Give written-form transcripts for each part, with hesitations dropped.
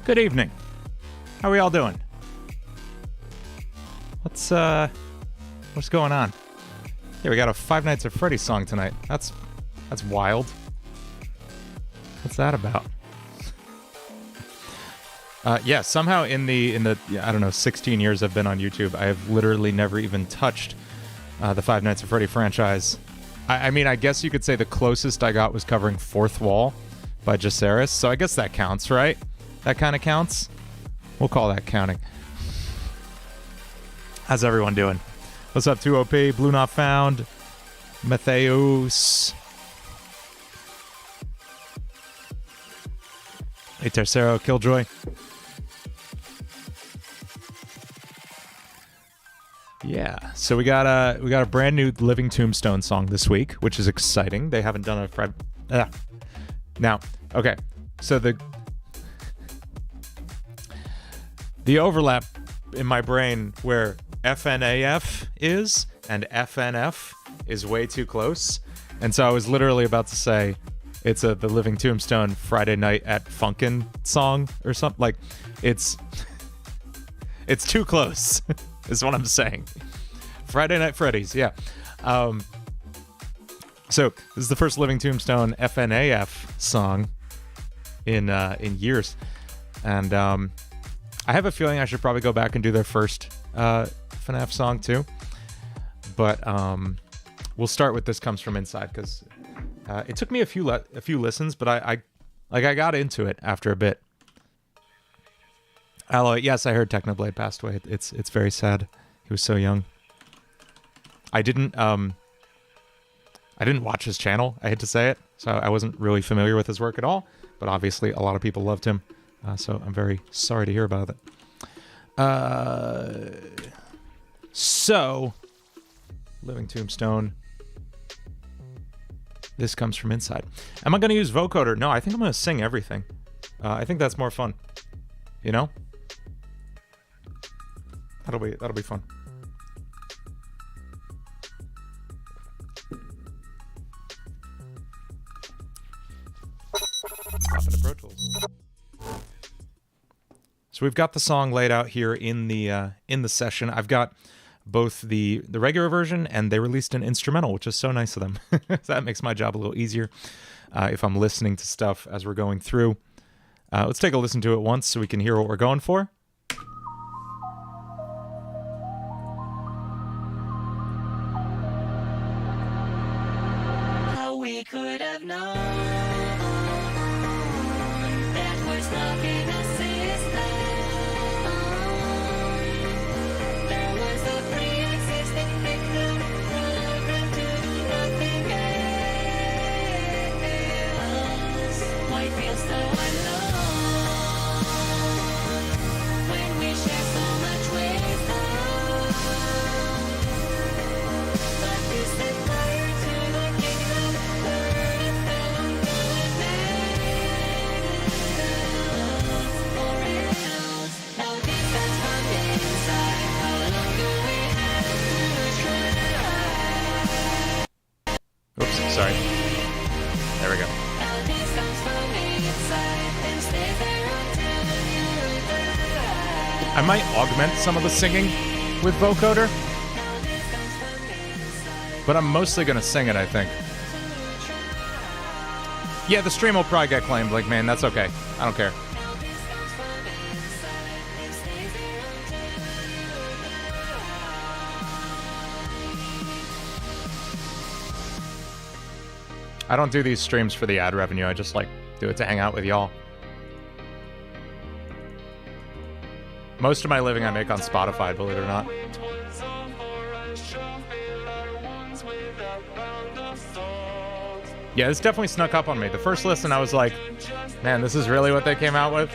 Good evening. How are we all doing? What's going on? Yeah, we got a Five Nights at Freddy's song tonight. That's wild. What's that about? Yeah, somehow in the I don't know 16 years I've been on YouTube, I have literally never even touched the Five Nights at Freddy franchise. I mean, I guess you could say the closest I got was covering Fourth Wall by Jaceres, so I guess that counts, right? That kind of counts. We'll call that counting. How's everyone doing? What's up, 2OP? Blue Not Found. Matheus. Hey, Tercero, Killjoy. Yeah, so we got a brand new Living Tombstone song this week, which is exciting. They haven't done a Now, okay, so the overlap in my brain where FNAF is and FNF is way too close. And so I was literally about to say it's the Living Tombstone Friday Night at Funkin' song or something. Like, it's too close is what I'm saying. Friday Night Freddy's, yeah. So this is the first Living Tombstone FNAF song in years. And I have a feeling I should probably go back and do their first FNAF song too, but we'll start with This Comes From Inside because it took me a few listens, but I got into it after a bit. Alloy, yes, I heard Technoblade passed away. It's very sad. He was so young. I didn't watch his channel. I hate to say it, so I wasn't really familiar with his work at all. But obviously, a lot of people loved him. So I'm very sorry to hear about it. So, Living Tombstone. This Comes From Inside. Am I going to use vocoder? No, I think I'm going to sing everything. I think that's more fun. You know? That'll be fun. Pop into Pro Tools. So we've got the song laid out here in the session. I've got both the regular version and they released an instrumental, which is so nice of them. So that makes my job a little easier if I'm listening to stuff as we're going through. Let's take a listen to it once so we can hear what we're going for. How we could have known that was knocking us. Oops, sorry. There we go. I might augment some of the singing with vocoder, but I'm mostly going to sing it, I think. Yeah, the stream will probably get claimed. Like, man, that's okay. I don't care. I don't do these streams for the ad revenue. I just, like, do it to hang out with y'all. Most of my living I make on Spotify, believe it or not. Yeah, this definitely snuck up on me. The first listen, I was like, man, this is really what they came out with?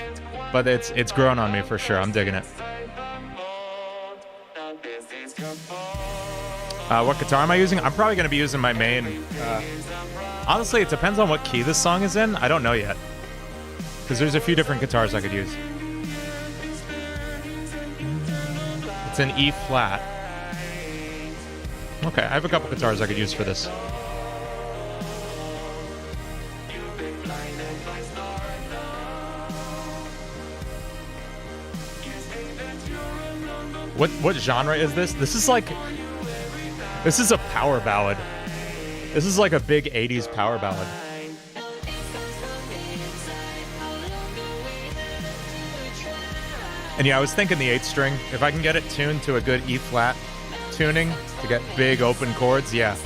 But it's grown on me for sure. I'm digging it. What guitar am I using? I'm probably going to be using my main. Honestly, it depends on what key this song is in. I don't know yet. Because there's a few different guitars I could use. It's an E flat. Okay, I have a couple guitars I could use for this. What genre is this? This is like... This is a power ballad. This is like a big 80s power ballad. And yeah, I was thinking the 8th string. If I can get it tuned to a good E-flat tuning to get big open chords, yeah.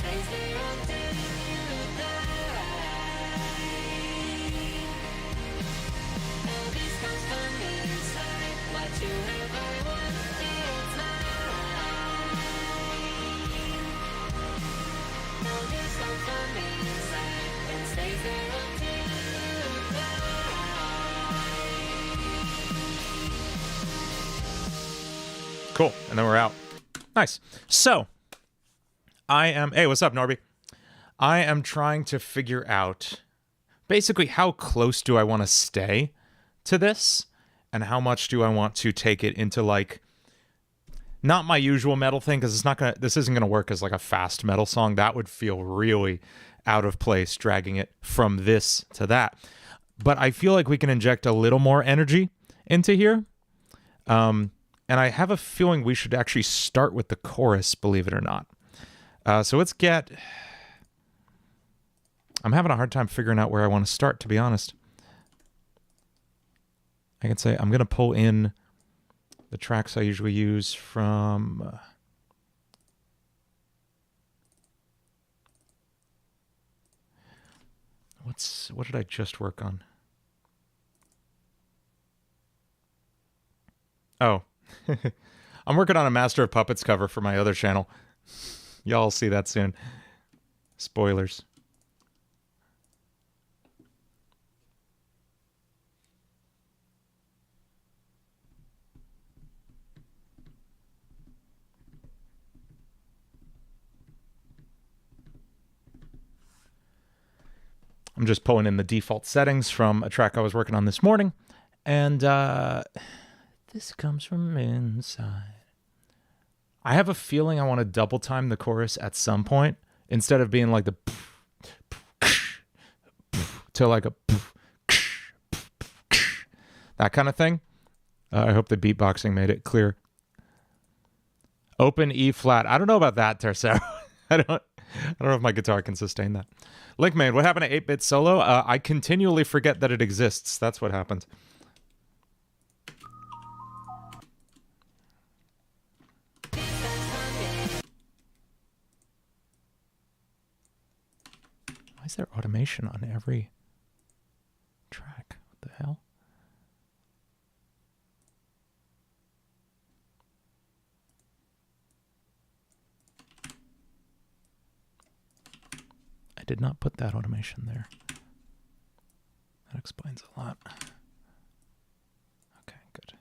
Cool, and then we're out. Nice. So, I am... Hey, what's up, Norby? I am trying to figure out basically how close do I want to stay to this, and how much do I want to take it into, like, not my usual metal thing, because it's not gonna... This isn't gonna work as, like, a fast metal song. That would feel really out of place, dragging it from this to that. But I feel like we can inject a little more energy into here. And I have a feeling we should actually start with the chorus, believe it or not. So let's get... I'm having a hard time figuring out where I want to start, to be honest. I can say I'm going to pull in the tracks I usually use from... What did I just work on? Oh. I'm working on a Master of Puppets cover for my other channel. Y'all see that soon. Spoilers. I'm just pulling in the default settings from a track I was working on this morning. And, this comes from inside. I have a feeling I want to double time the chorus at some point instead of being like the to like a that kind of thing. I hope the beatboxing made it clear. Open E flat. I don't know about that, Tercero. I don't know if my guitar can sustain that. Linkman, what happened to 8-bit solo? I continually forget that it exists. That's what happened. Why is there automation on every track? What the hell? I did not put that automation there. That explains a lot. Okay, good.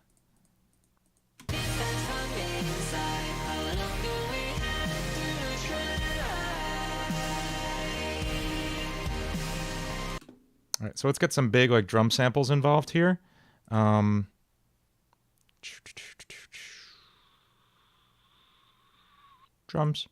All right, so let's get some big like drum samples involved here. Drums.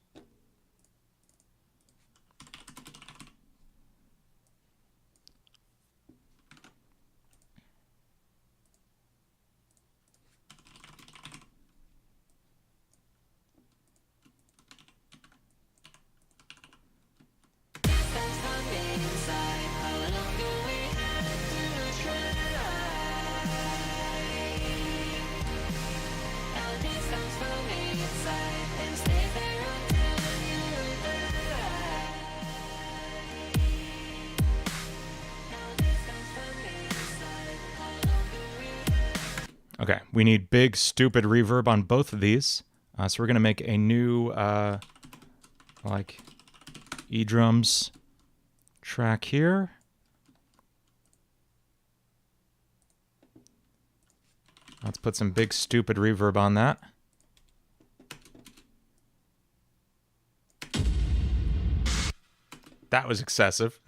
Okay, we need big, stupid reverb on both of these. So we're going to make a new, like, E-drums track here. Let's put some big, stupid reverb on that. That was excessive.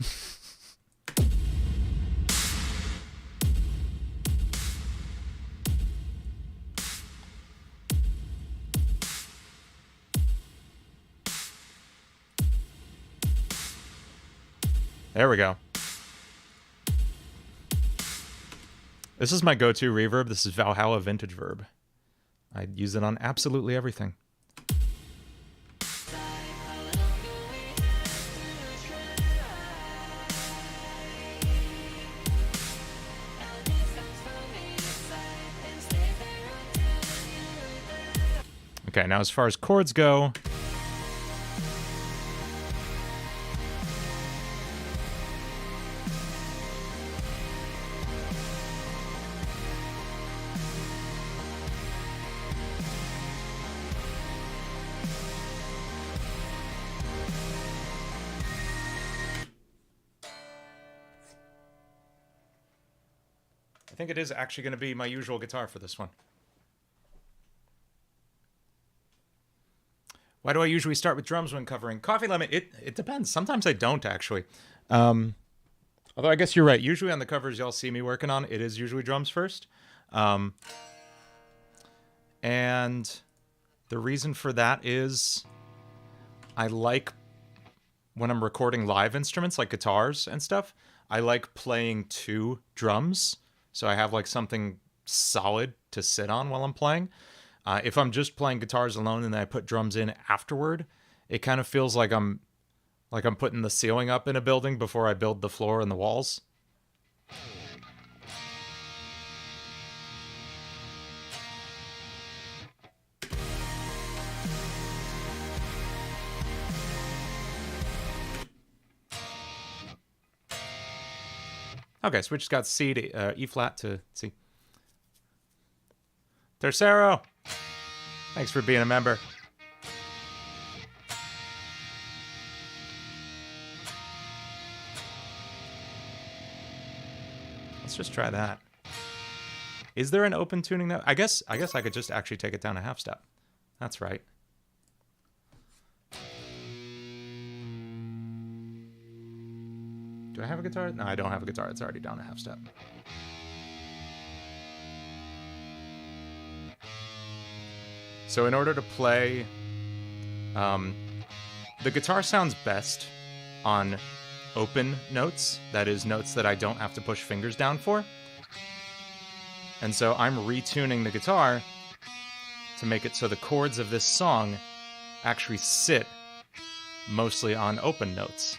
There we go. This is my go-to reverb. This is Valhalla Vintage Verb. I use it on absolutely everything. Okay, now as far as chords go, I think it is actually going to be my usual guitar for this one. Why do I usually start with drums when covering Coffee Lemon? It depends. Sometimes I don't, actually. Although I guess you're right. Usually on the covers y'all see me working on, it is usually drums first. And the reason for that is I like, when I'm recording live instruments like guitars and stuff, I like playing to drums. So I have like something solid to sit on while I'm playing. If I'm just playing guitars alone and then I put drums in afterward, it kind of feels like I'm putting the ceiling up in a building before I build the floor and the walls. Okay, so we just got C to E flat to C. Tercero, thanks for being a member. Let's just try that. Is there an open tuning note? I guess I could just actually take it down a half step. That's right. Do I have a guitar? No, I don't have a guitar. It's already down a half step. So in order to play, the guitar sounds best on open notes. That is, notes that I don't have to push fingers down for. And so I'm retuning the guitar to make it so the chords of this song actually sit mostly on open notes.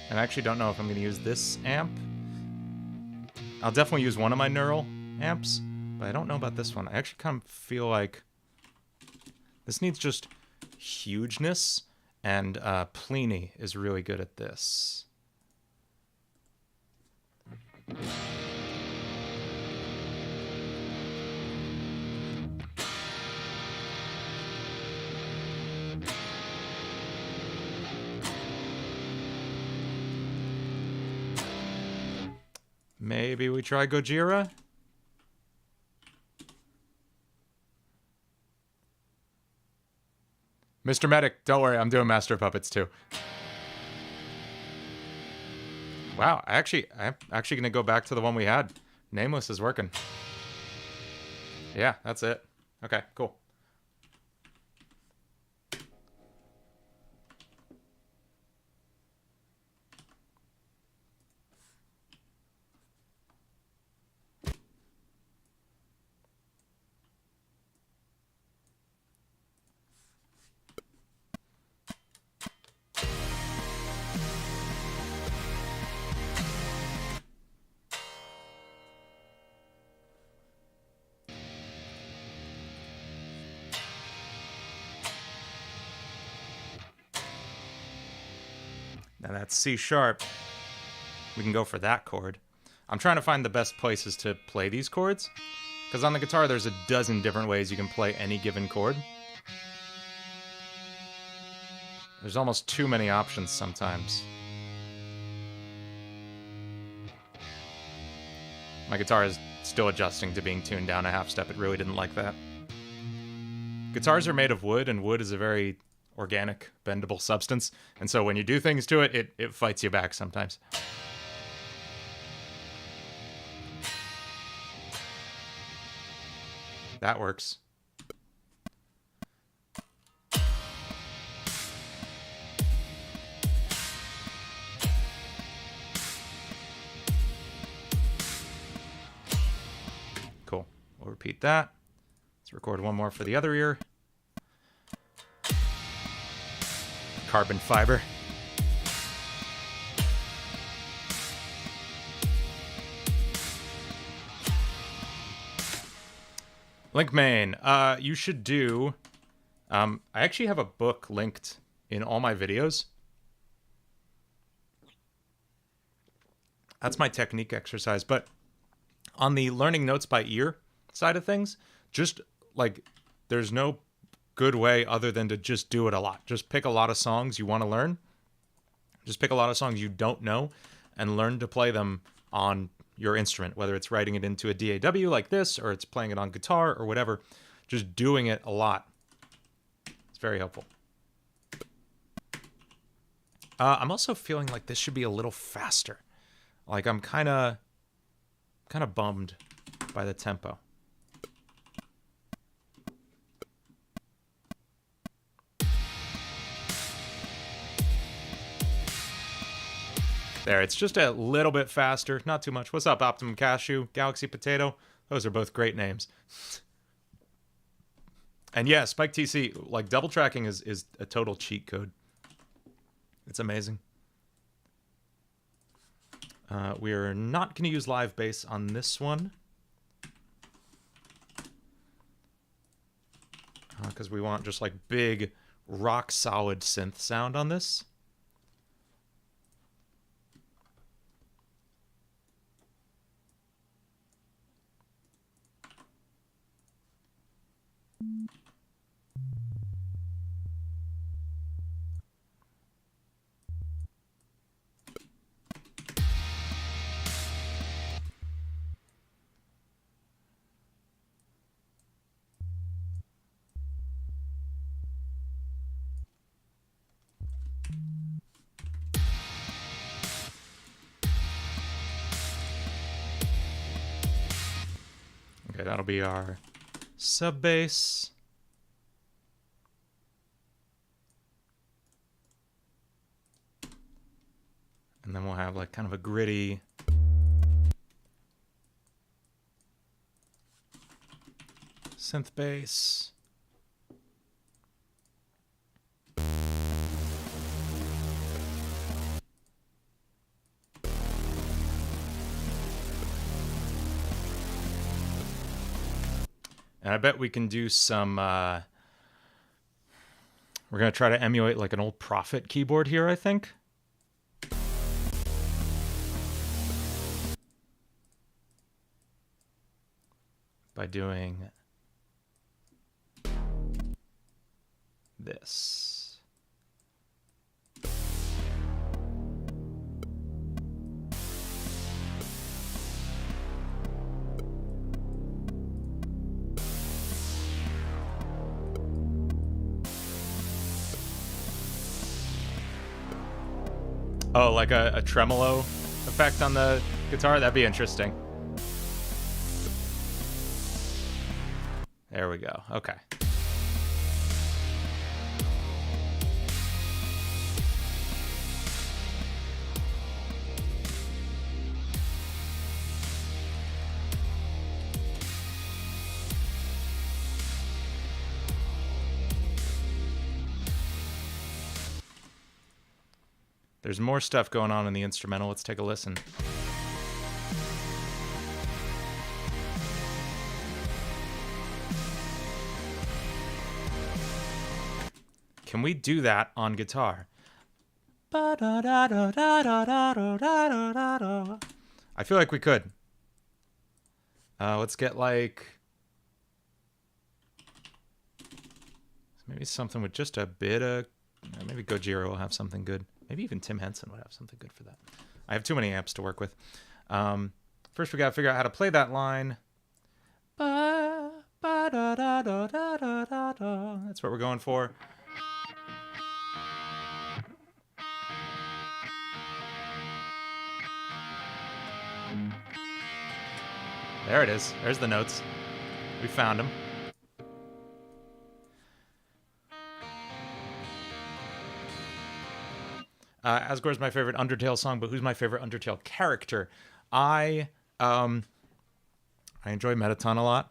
And I actually don't know if I'm going to use this amp. I'll definitely use one of my neural amps, but I don't know about this one. I actually kind of feel like this needs just hugeness, and Pliny is really good at this. Maybe we try Gojira? Mr. Medic, don't worry, I'm doing Master of Puppets too. Wow, I'm actually gonna go back to the one we had. Nameless is working. Yeah, that's it. Okay, cool. Now that's C sharp. We can go for that chord. I'm trying to find the best places to play these chords, because on the guitar there's a dozen different ways you can play any given chord. There's almost too many options sometimes. My guitar is still adjusting to being tuned down a half step. It really didn't like that. Guitars are made of wood, and wood is a very organic, bendable substance. And so when you do things to it, it fights you back sometimes. That works. Cool. We'll repeat that. Let's record one more for the other ear. Carbon fiber. Link main. You should do... I actually have a book linked in all my videos. That's my technique exercise. But on the learning notes by ear side of things, just like there's no good way other than to just do it a lot. Just pick a lot of songs you want to learn. Just pick a lot of songs you don't know and learn to play them on your instrument, whether it's writing it into a DAW like this or it's playing it on guitar or whatever. Just doing it a lot. It's very helpful. I'm also feeling like this should be a little faster. Like I'm kind of bummed by the tempo. There, it's just a little bit faster, not too much. What's up, Optimum Cashew, Galaxy Potato? Those are both great names. And yeah, Spike TC, like double tracking is a total cheat code. It's amazing. We are not going to use live bass on this one. Because we want just like big, rock solid synth sound on this. Okay, that'll be our sub bass. And then we'll have like kind of a gritty synth bass. And I bet we can do some, we're going to try to emulate like an old Prophet keyboard here, I think. By doing this. Oh, like a tremolo effect on the guitar? That'd be interesting. There we go. Okay. There's more stuff going on in the instrumental. Let's take a listen. Can we do that on guitar? I feel like we could. Let's get like maybe something with just a bit of, maybe Gojira will have something good. Maybe even Tim Henson would have something good for that. I have too many amps to work with. First we gotta figure out how to play that line. Ba-da-da-da-da-da-da. That's what we're going for. There it is. There's the notes. We found them. Asgore's my favorite Undertale song, but who's my favorite Undertale character? I enjoy Metaton a lot.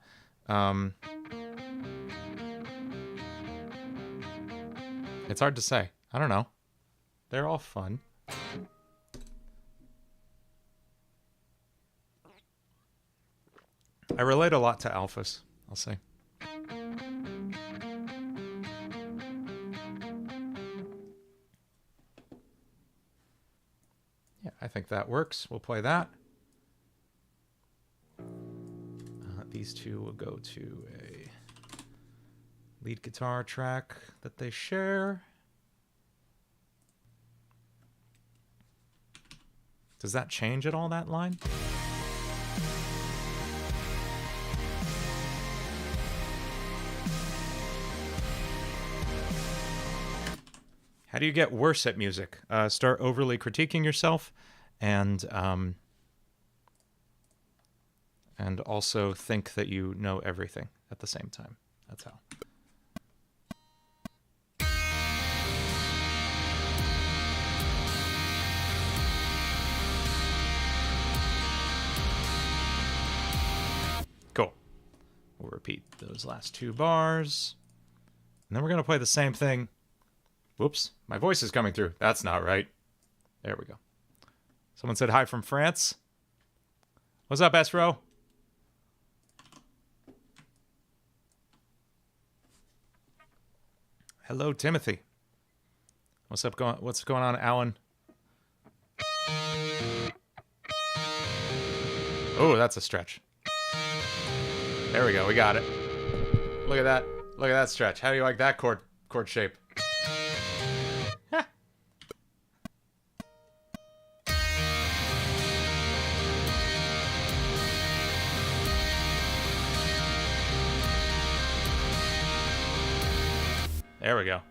It's hard to say. I don't know. They're all fun. I relate a lot to Alphys, I'll say. Yeah, I think that works. We'll play that. These two will go to a lead guitar track that they share. Does that change at all, that line? How do you get worse at music? Start overly critiquing yourself, and also think that you know everything at the same time. That's how. Cool. We'll repeat those last two bars. And then we're going to play the same thing. Whoops, my voice is coming through. That's not right. There we go. Someone said hi from France. What's up, Esro? Hello, Timothy. What's going on, Alan? Oh, that's a stretch. There we go. We got it. Look at that. Look at that stretch. How do you like that chord shape? There we go.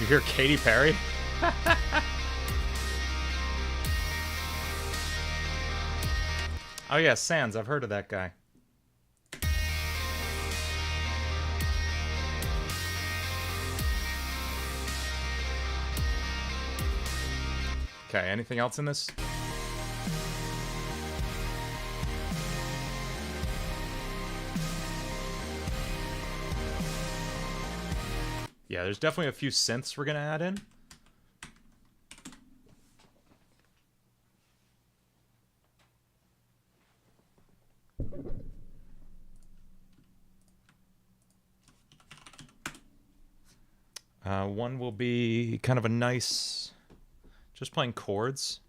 You hear Katy Perry? Oh yeah, Sans. I've heard of that guy. Okay, anything else in this? Yeah, there's definitely a few synths we're gonna add in. One will be kind of a nice, just playing chords.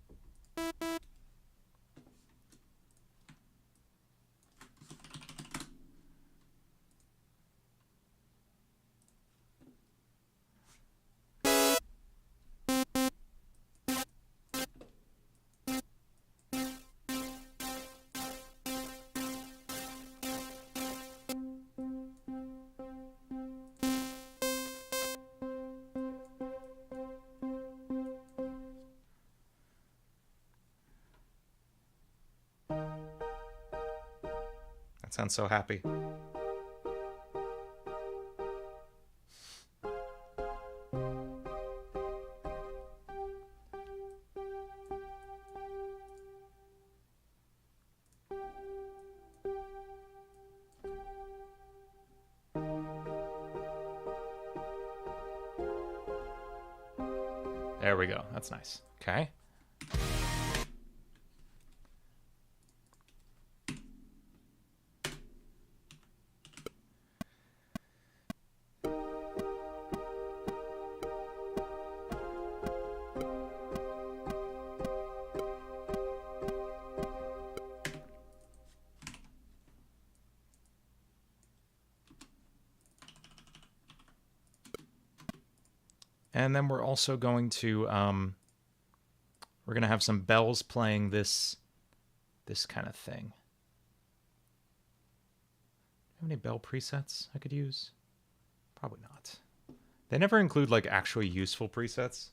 Sounds so happy. There we go. That's nice. Okay. And then we're also going to, we're going to have some bells playing this kind of thing. Have any bell presets I could use? Probably not. They never include like actually useful presets.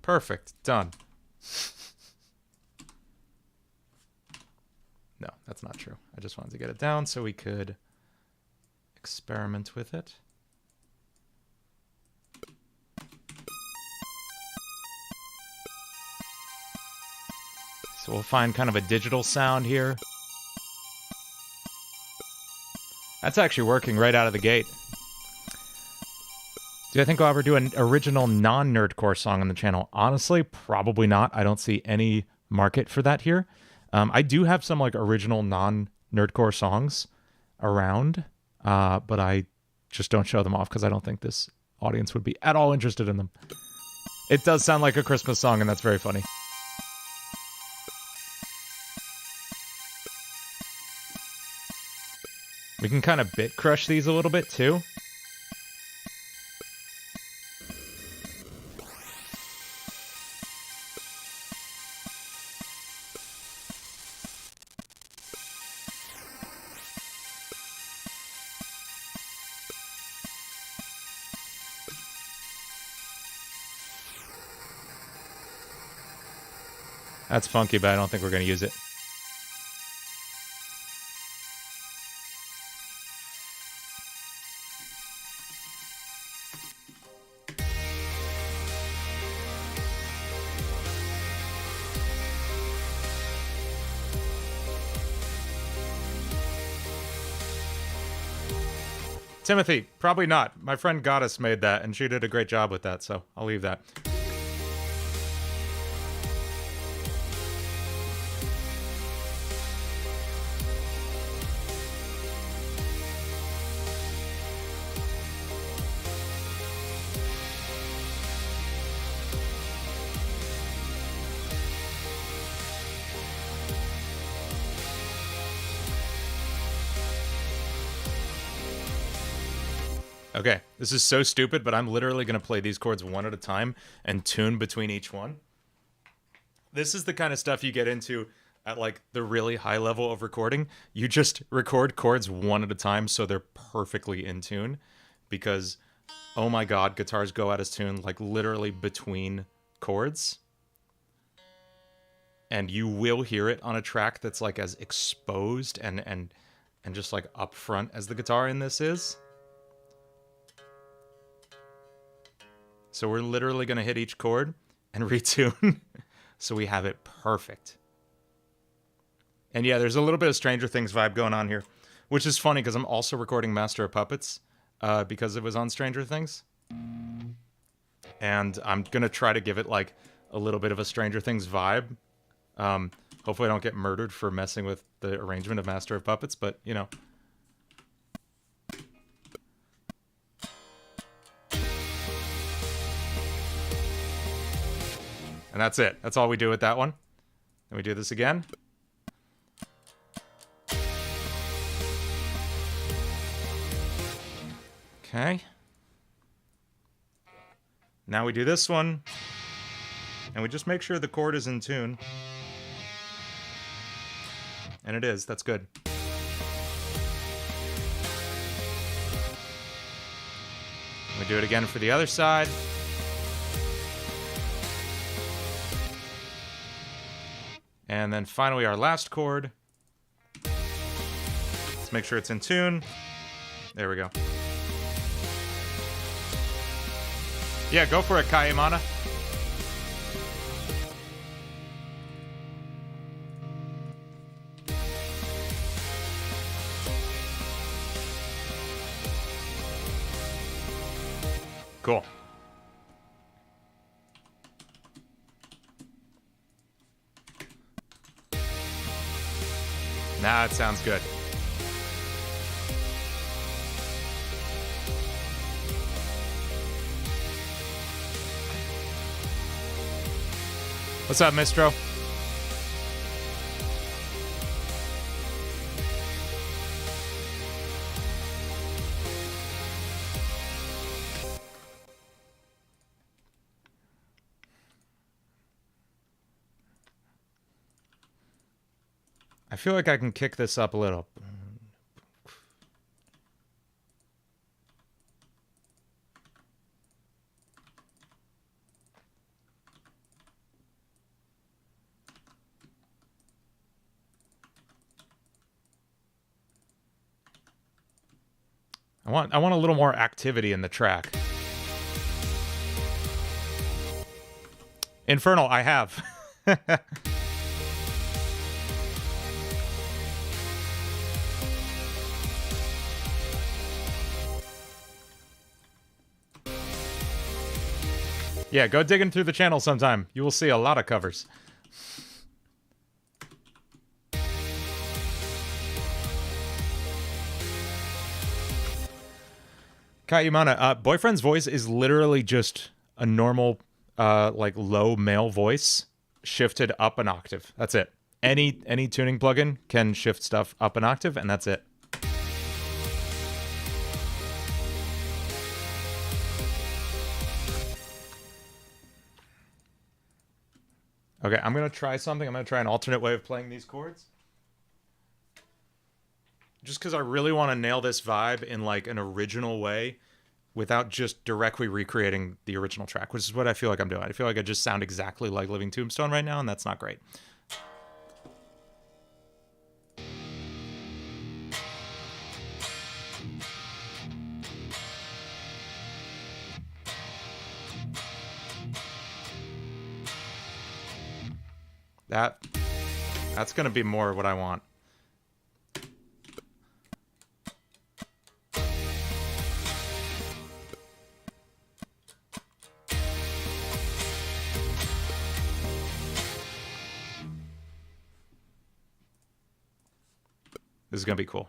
Perfect. Done. No, that's not true. I just wanted to get it down so we could experiment with it. So we'll find kind of a digital sound here. That's actually working right out of the gate. Do I think I'll ever do an original non-nerdcore song on the channel? Honestly, probably not. I don't see any market for that here. I do have some like original non-nerdcore songs around, but I just don't show them off because I don't think this audience would be at all interested in them. It does sound like a Christmas song, and that's very funny. We can kind of bit crush these a little bit too. That's funky, but I don't think we're going to use it. Timothy, probably not. My friend Goddess made that, and she did a great job with that, so I'll leave that. Okay, this is so stupid, but I'm literally going to play these chords one at a time and tune between each one. This is the kind of stuff you get into at like the really high level of recording. You just record chords one at a time so they're perfectly in tune, because oh my god, guitars go out of tune like literally between chords. And you will hear it on a track that's like as exposed and just like up front as the guitar in this is. So we're literally going to hit each chord and retune so we have it perfect. And yeah, there's a little bit of Stranger Things vibe going on here, which is funny because I'm also recording Master of Puppets because it was on Stranger Things. And I'm going to try to give it like a little bit of a Stranger Things vibe. Hopefully I don't get murdered for messing with the arrangement of Master of Puppets, but you know. And that's it. That's all we do with that one. Then we do this again. Okay. Now we do this one. And we just make sure the chord is in tune. And it is. That's good. We do it again for the other side. And then finally our last chord. Let's make sure it's in tune. There we go. Yeah, go for it, Kayamana. Cool. Nah, it sounds good. What's up, Mistro? I feel like I can kick this up a little. I want a little more activity in the track. Infernal, I have. Yeah, go digging through the channel sometime. You will see a lot of covers. Kayumana, Boyfriend's voice is literally just a normal, like low male voice shifted up an octave. That's it. Any tuning plugin can shift stuff up an octave, and that's it. Okay, I'm gonna try something. I'm gonna try an alternate way of playing these chords. Just because I really want to nail this vibe in like an original way without just directly recreating the original track, which is what I feel like I'm doing. I feel like I just sound exactly like Living Tombstone right now, and that's not great. That's gonna be more what I want. This is gonna be cool.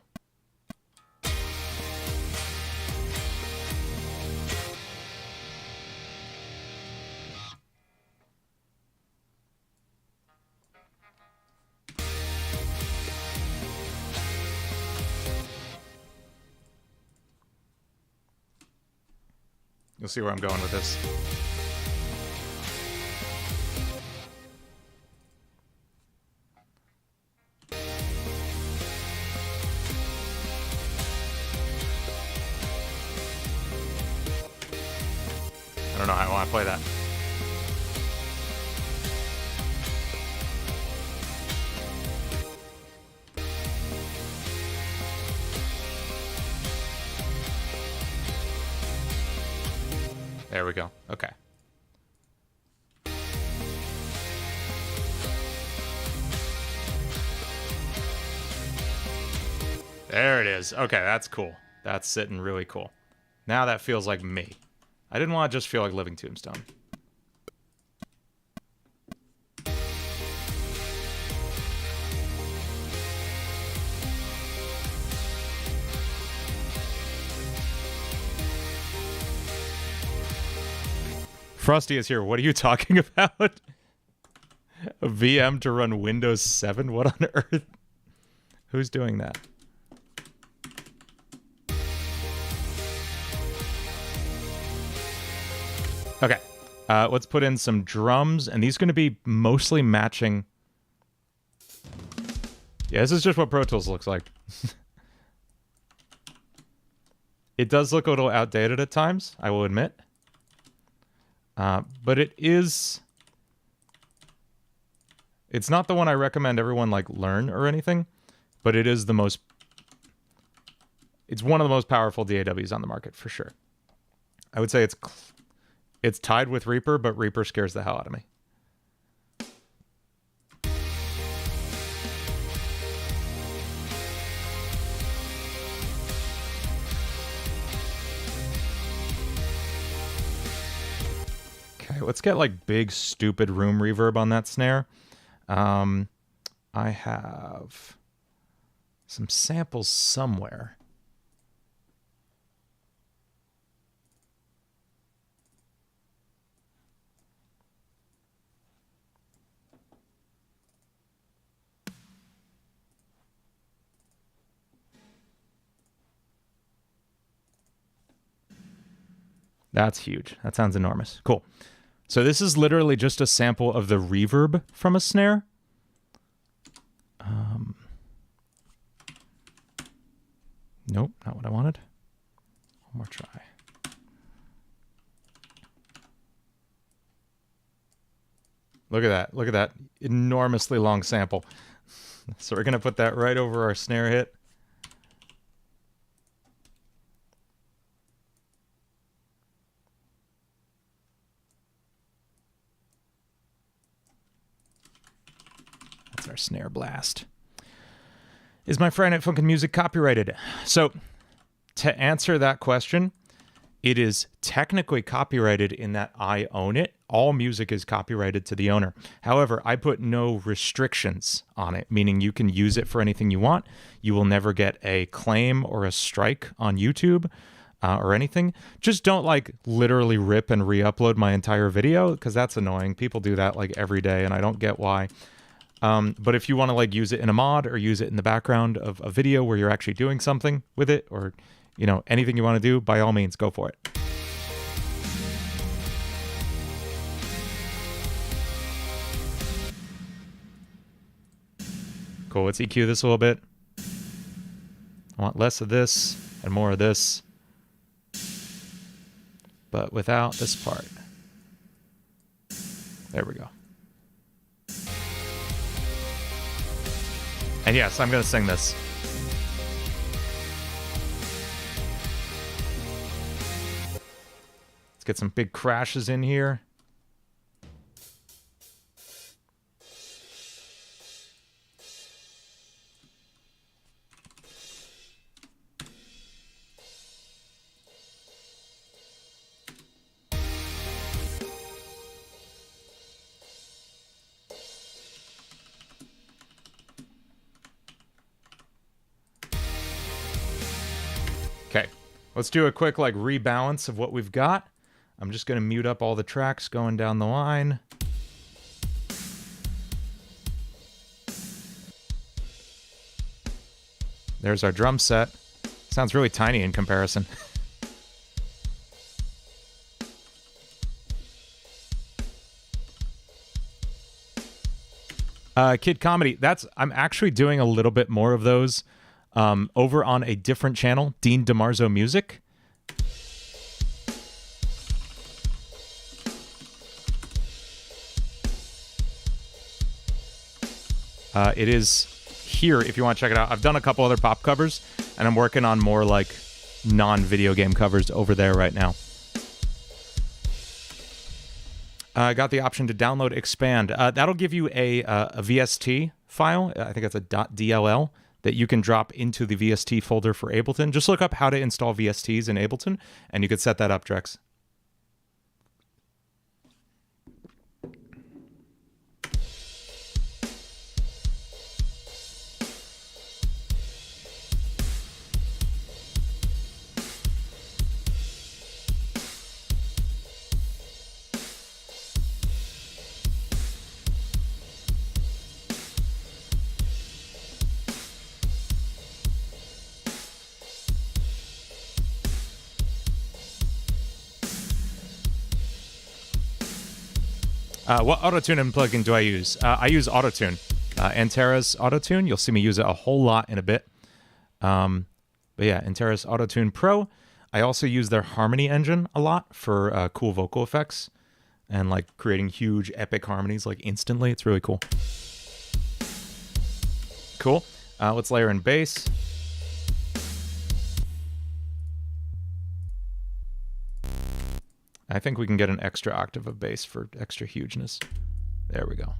You'll see where I'm going with this. I don't know how I want to play that. There we go. Okay. There it is. Okay, that's cool. That's sitting really cool. Now that feels like me. I didn't want to just feel like Living Tombstone. Frosty is here. What are you talking about? A VM to run Windows 7? What on earth? Who's doing that? Okay. Let's put in some drums, and these are going to be mostly matching. Yeah, this is just what Pro Tools looks like. It does look a little outdated at times, I will admit. But it is... It's not the one I recommend everyone, like, learn or anything, but it is the most... It's one of the most powerful DAWs on the market, for sure. I would say it's tied with Reaper, but Reaper scares the hell out of me. Let's get like big stupid room reverb on that snare. I have some samples somewhere. That's huge. That sounds enormous. Cool. So this is literally just a sample of the reverb from a snare. Nope, not what I wanted. One more try. Look at that. Look at that enormously long sample. So we're going to put that right over our snare hit. That's our snare blast. Is my Friday Night Funkin' music copyrighted? So, to answer that question, it is technically copyrighted in that I own it. All music is copyrighted to the owner. However, I put no restrictions on it, meaning you can use it for anything you want. You will never get a claim or a strike on YouTube or anything. Just don't like literally rip and re-upload my entire video, because that's annoying. People do that like every day, and I don't get why. But if you want to like use it in a mod or use it in the background of a video where you're actually doing something with it, or you know, anything you want to do, by all means, go for it. Cool, let's EQ this a little bit. I want less of this and more of this, but without this part. There we go. And yes, I'm going to sing this. Let's get some big crashes in here. Okay, let's do a quick like rebalance of what we've got. I'm just going to mute up all the tracks going down the line. There's our drum set. Sounds really tiny in comparison. Kid Comedy, I'm actually doing a little bit more of those over on a different channel, Dean DeMarzo Music. It is here if you want to check it out. I've done a couple other pop covers, and I'm working on more like non-video game covers over there right now. I got the option to download Expand. That'll give you a VST file. I think it's a .dll that you can drop into the VST folder for Ableton. Just look up how to install VSTs in Ableton, and you could set that up, Drex. What autotune and plugin do I use? I use Autotune. Antera's Autotune. You'll see me use it a whole lot in a bit. But yeah, Antera's Autotune Pro. I also use their Harmony engine a lot for cool vocal effects and like creating huge epic harmonies like instantly. It's really cool. Cool. Let's layer in bass. I think we can get an extra octave of bass for extra hugeness. There we go.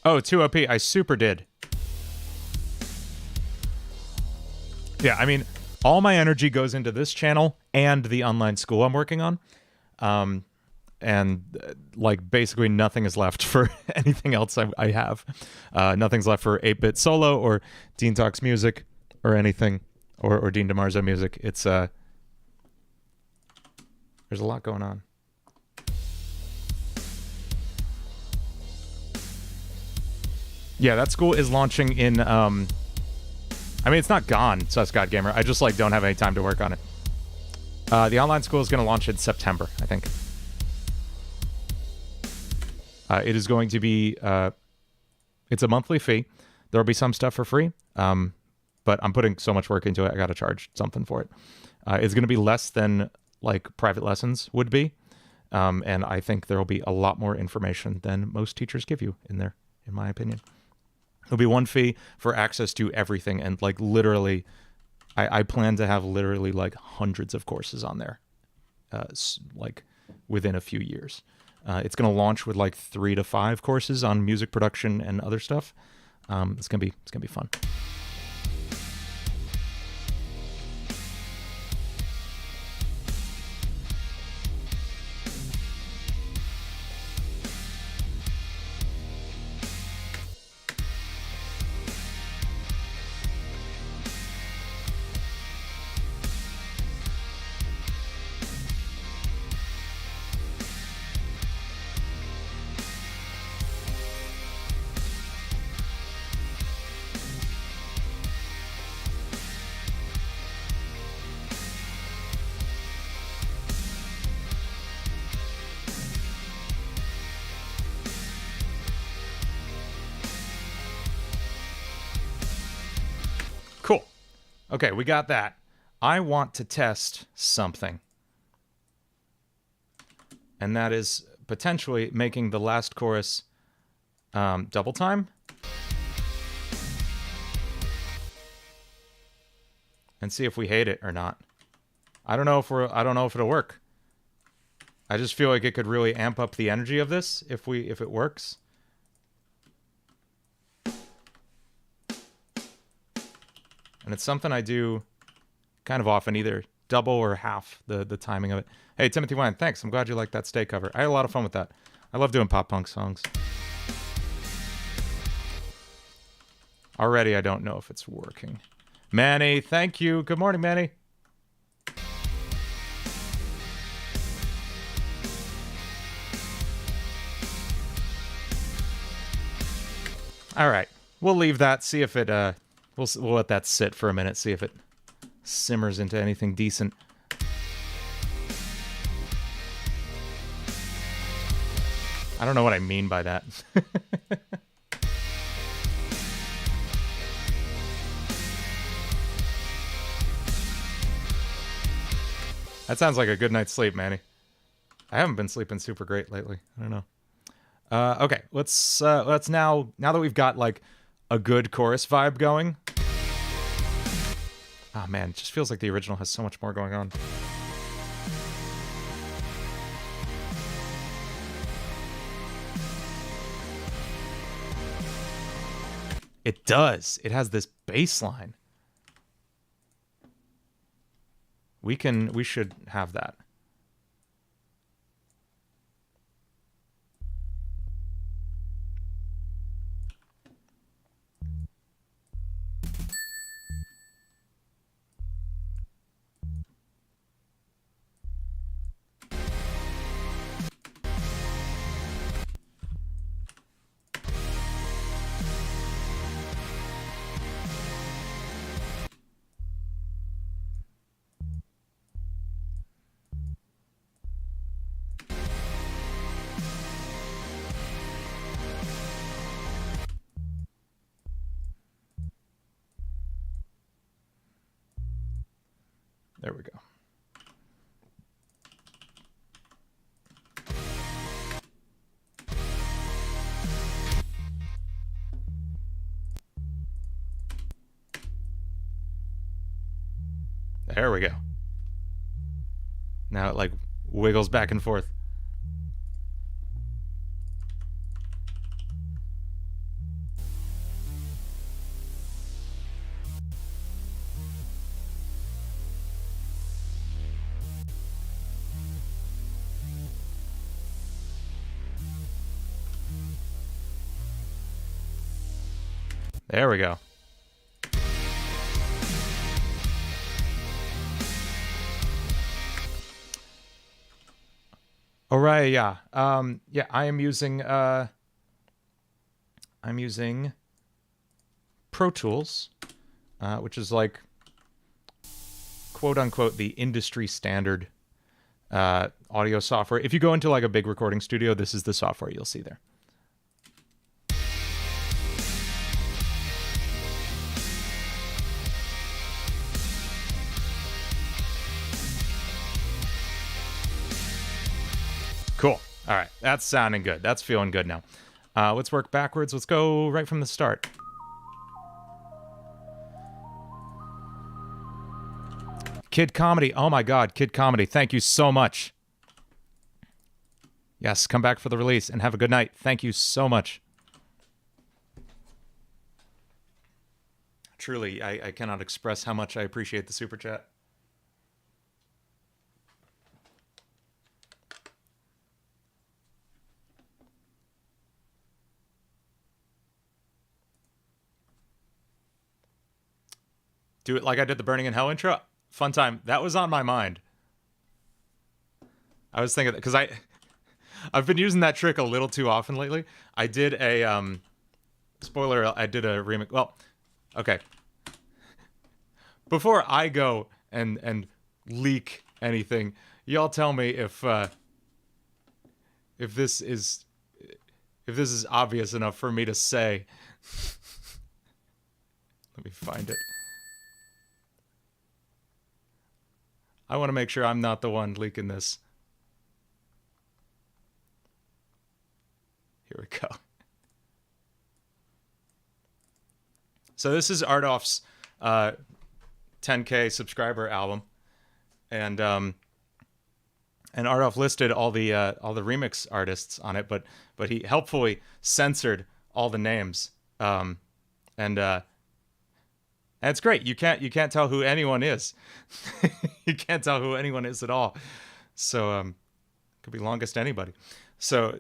Oh, 2OP, I super did. Yeah, I mean, all my energy goes into this channel and the online school I'm working on. Like, basically nothing is left for anything else I have. Nothing's left for 8-Bit Solo or Dean Talks Music or anything, or Dean DeMarzo Music. It's, there's a lot going on. Yeah, that school is launching in, I mean, it's not gone, Sus God Gamer. I just, like, don't have any time to work on it. The online school is going to launch in September, I think. It is going to be, it's a monthly fee. There'll be some stuff for free, but I'm putting so much work into it, I got to charge something for it. It's going to be less than, like, private lessons would be, and I think there will be a lot more information than most teachers give you in there, in my opinion. There'll be one fee for access to everything, and, like, literally, I plan to have literally, like, hundreds of courses on there, like, within a few years. It's going to launch with, like, 3 to 5 courses on music production and other stuff. It's gonna be fun. Cool. Okay, we got that. I want to test something. And that is potentially making the last chorus double time. And see if we hate it or not. I don't know if it'll work. I just feel like it could really amp up the energy of this if it works. And it's something I do kind of often, either double or half the timing of it. Hey, Timothy Wine, thanks. I'm glad you liked that stay cover. I had a lot of fun with that. I love doing pop punk songs. Already, I don't know if it's working. Manny, thank you. Good morning, Manny. All right. We'll leave that, see if it... We'll let that sit for a minute, see if it simmers into anything decent. I don't know what I mean by that. That sounds like a good night's sleep, Manny. I haven't been sleeping super great lately. I don't know. Okay, let's now that we've got, like, a good chorus vibe going. Oh man, it just feels like the original has so much more going on. It does. It has this bass line. We should have that. There we go. There we go. Now it, like, wiggles back and forth. There we go. All right, yeah. Yeah, I'm using Pro Tools, which is like quote unquote the industry standard audio software. If you go into like a big recording studio, this is the software you'll see there. Cool. All right. That's sounding good. That's feeling good now. Let's work backwards. Let's go right from the start. Kid Comedy. Oh my God. Kid Comedy. Thank you so much. Yes. Come back for the release and have a good night. Thank you so much. Truly, I cannot express how much I appreciate the super chat. Do it like I did the Burning in Hell intro. Fun time. That was on my mind. I was thinking that because I've been using that trick a little too often lately. I did a spoiler. I did a remix. Well, okay. Before I go and leak anything, y'all tell me if this is obvious enough for me to say. Let me find it. I want to make sure I'm not the one leaking this. Here we go. So this is Ardoff's 10K subscriber album, and Ardoff listed all the remix artists on it, but he helpfully censored all the names, and it's great. You can't tell who anyone is. You can't tell who anyone is at all. So could be longest anybody. So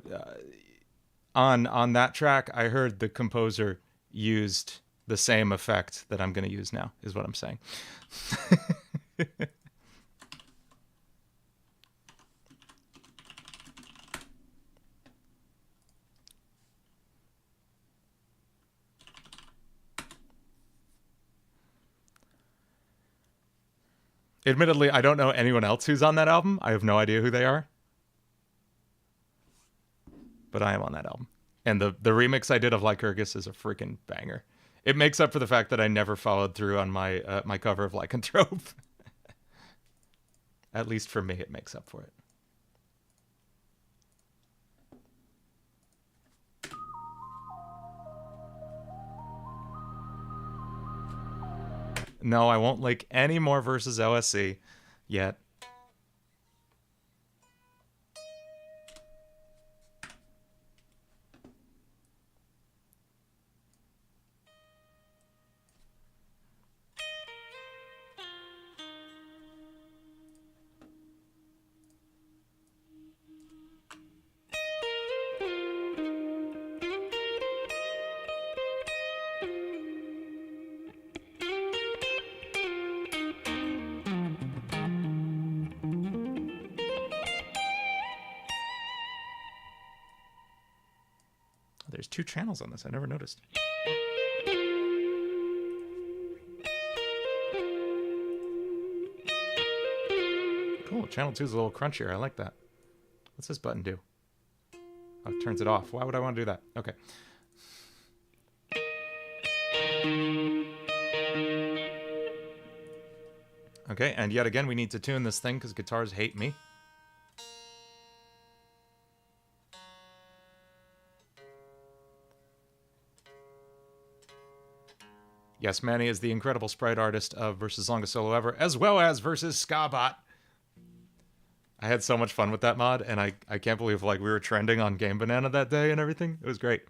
on that track, I heard the composer used the same effect that I'm going to use now, is what I'm saying. Admittedly, I don't know anyone else who's on that album. I have no idea who they are. But I am on that album. And the remix I did of Lycurgus is a freaking banger. It makes up for the fact that I never followed through on my my cover of Lycanthrope. At least for me, it makes up for it. No, I won't link any more versus OSC yet. There's 2 channels on this. I never noticed. Cool. Channel 2 is a little crunchier. I like that. What's this button do? Oh, it turns it off. Why would I want to do that? Okay. Okay, and yet again, we need to tune this thing because guitars hate me. Yes, Manny is the incredible sprite artist of Versus Longest Solo Ever, as well as Versus Scabot. I had so much fun with that mod, and I can't believe like we were trending on Game Banana that day and everything. It was great.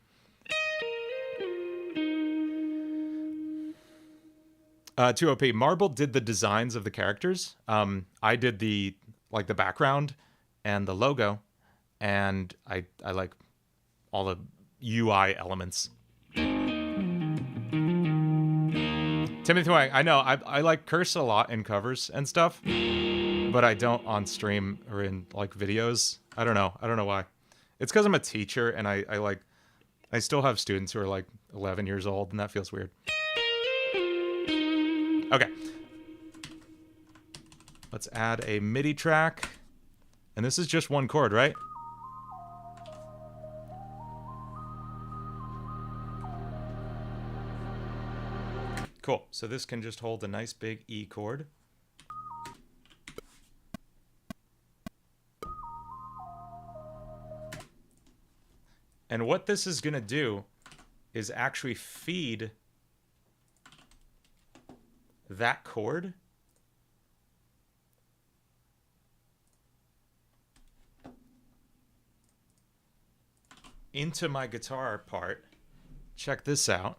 To OP, Marble did the designs of the characters. I did the background and the logo, and I like all the UI elements. Timothy Wang, I know, I like curse a lot in covers and stuff, but I don't on stream or in like videos. I don't know why. It's because I'm a teacher and I still have students who are like 11 years old, and that feels weird. Let's add a MIDI track. And this is just one chord, right? Cool. So this can just hold a nice big E chord. And what this is going to do is actually feed that chord into my guitar part. Check this out.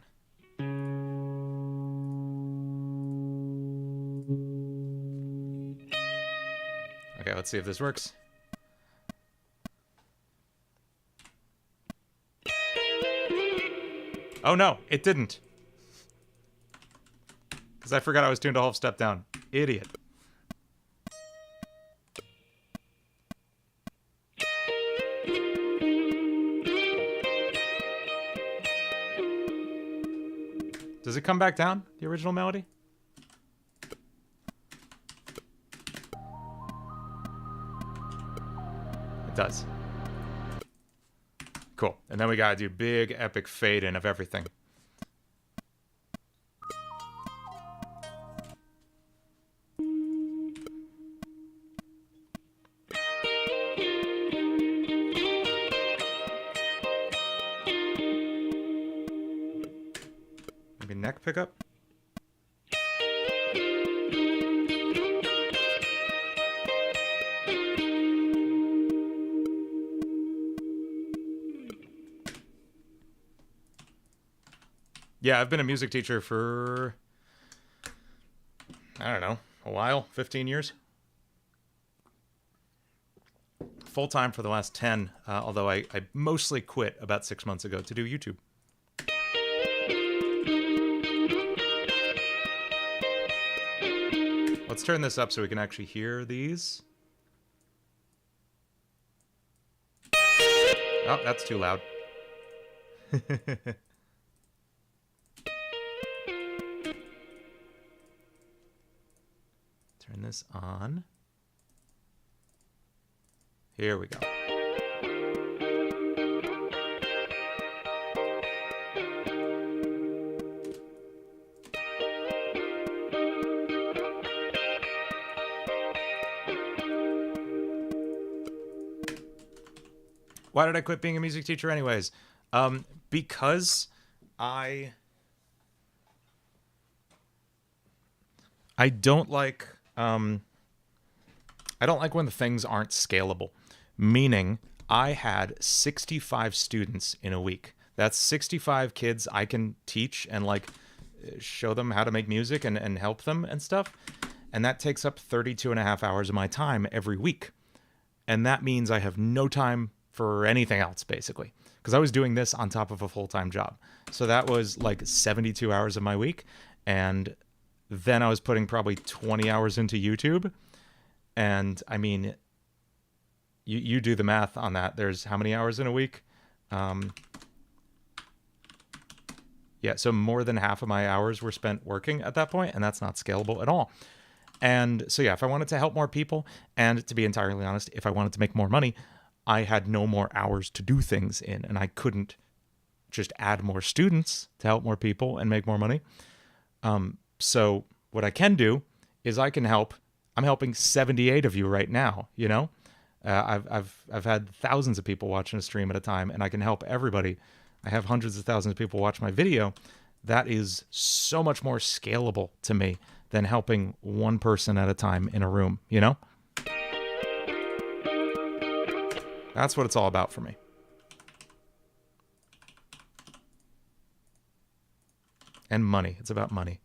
Okay, let's see if this works. Oh no, it didn't. Because I forgot I was tuned a half step down. Idiot. Does it come back down, the original melody? It does. Cool. And then we gotta do big epic fade in of everything. Maybe neck pickup? Yeah, I've been a music teacher for, I don't know, a while, 15 years. Full-time for the last 10, although I mostly quit about 6 months ago to do YouTube. Let's turn this up so we can actually hear these. Oh, that's too loud. Turn this on. Here we go. Why did I quit being a music teacher anyways? Because I don't like when the things aren't scalable. Meaning, I had 65 students in a week. That's 65 kids I can teach and like show them how to make music and help them and stuff. And that takes up 32 and a half hours of my time every week. And that means I have no time for anything else, basically. Because I was doing this on top of a full-time job. So that was like 72 hours of my week. And then I was putting probably 20 hours into YouTube. And I mean, you do the math on that. There's how many hours in a week? Yeah, so more than half of my hours were spent working at that point, and that's not scalable at all. And so, yeah, if I wanted to help more people, and to be entirely honest, if I wanted to make more money, I had no more hours to do things in, and I couldn't just add more students to help more people and make more money. So what I can do is I can help. I'm helping 78 of you right now, you know? I've had thousands of people watching a stream at a time, and I can help everybody. I have hundreds of thousands of people watch my video. That is so much more scalable to me than helping one person at a time in a room, you know? That's what it's all about for me. And money. It's about money.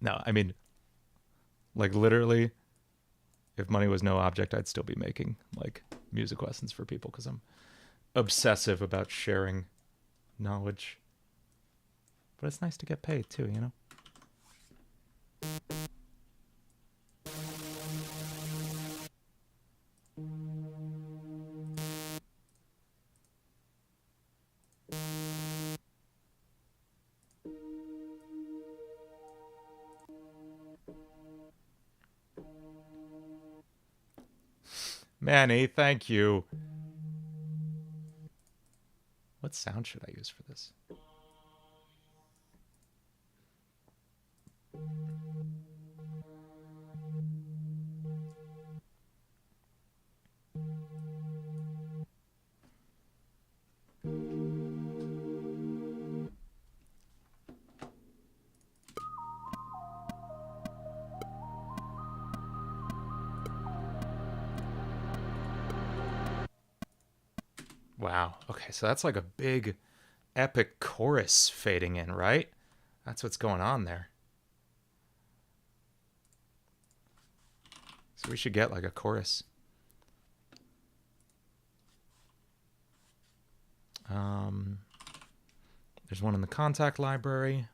No, I mean, like literally, if money was no object, I'd still be making like music lessons for people because I'm obsessive about sharing knowledge. But it's nice to get paid too, you know? Manny, thank you. What sound should I use for this? Wow. Okay, so that's like a big epic chorus fading in, right? That's what's going on there. So we should get like a chorus. There's one in the contact library.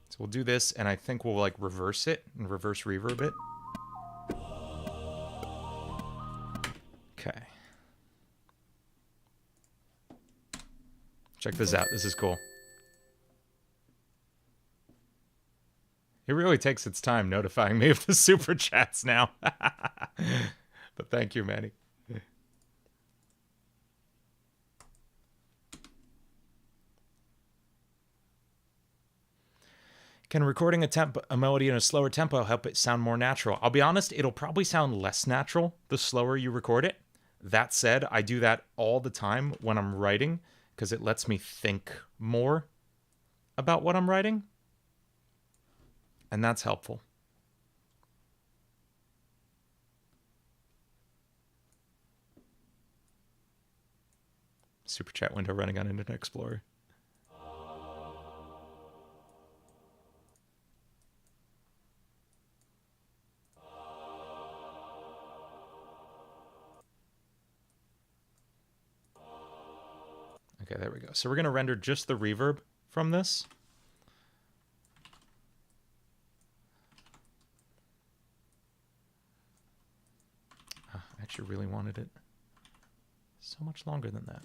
So we'll do this, and I think we'll like reverse it and reverse reverb it. Okay. Check this out. This is cool. It really takes its time notifying me of the super chats now. But thank you, Manny. Can recording a melody in a slower tempo help it sound more natural? I'll be honest, it'll probably sound less natural the slower you record it. That said, I do that all the time when I'm writing because it lets me think more about what I'm writing. And that's helpful. Super chat window running on Internet Explorer. Okay, there we go. So we're going to render just the reverb from this. I actually really wanted it so much longer than that.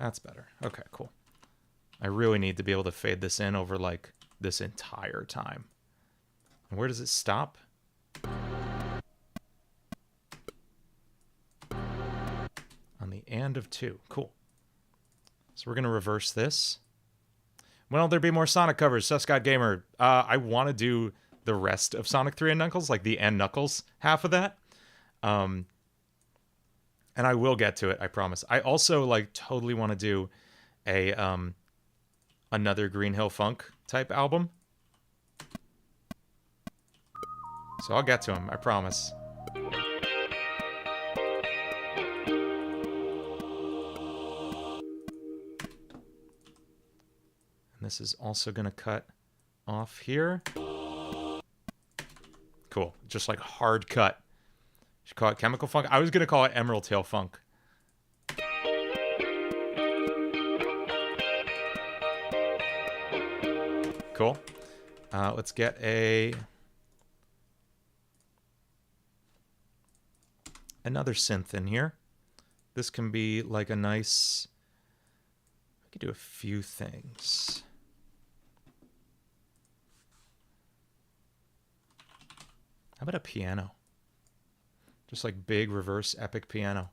That's better. Okay, cool. I really need to be able to fade this in over like this entire time. And where does it stop? On the and of 2. Cool. So we're going to reverse this. When will there be more Sonic covers? Suscott Gamer. I want to do the rest of Sonic 3 and Knuckles, like the and Knuckles half of that. And I will get to it, I promise. I also like totally want to do a another Green Hill Funk type album. So I'll get to him, I promise. And this is also going to cut off here. Cool. Just like hard cut. Should call it Chemical Funk. I was going to call it Emerald Tail Funk. Cool. Let's get another synth in here. This can be like a nice... I could do a few things. How about a piano? Just like big reverse epic piano.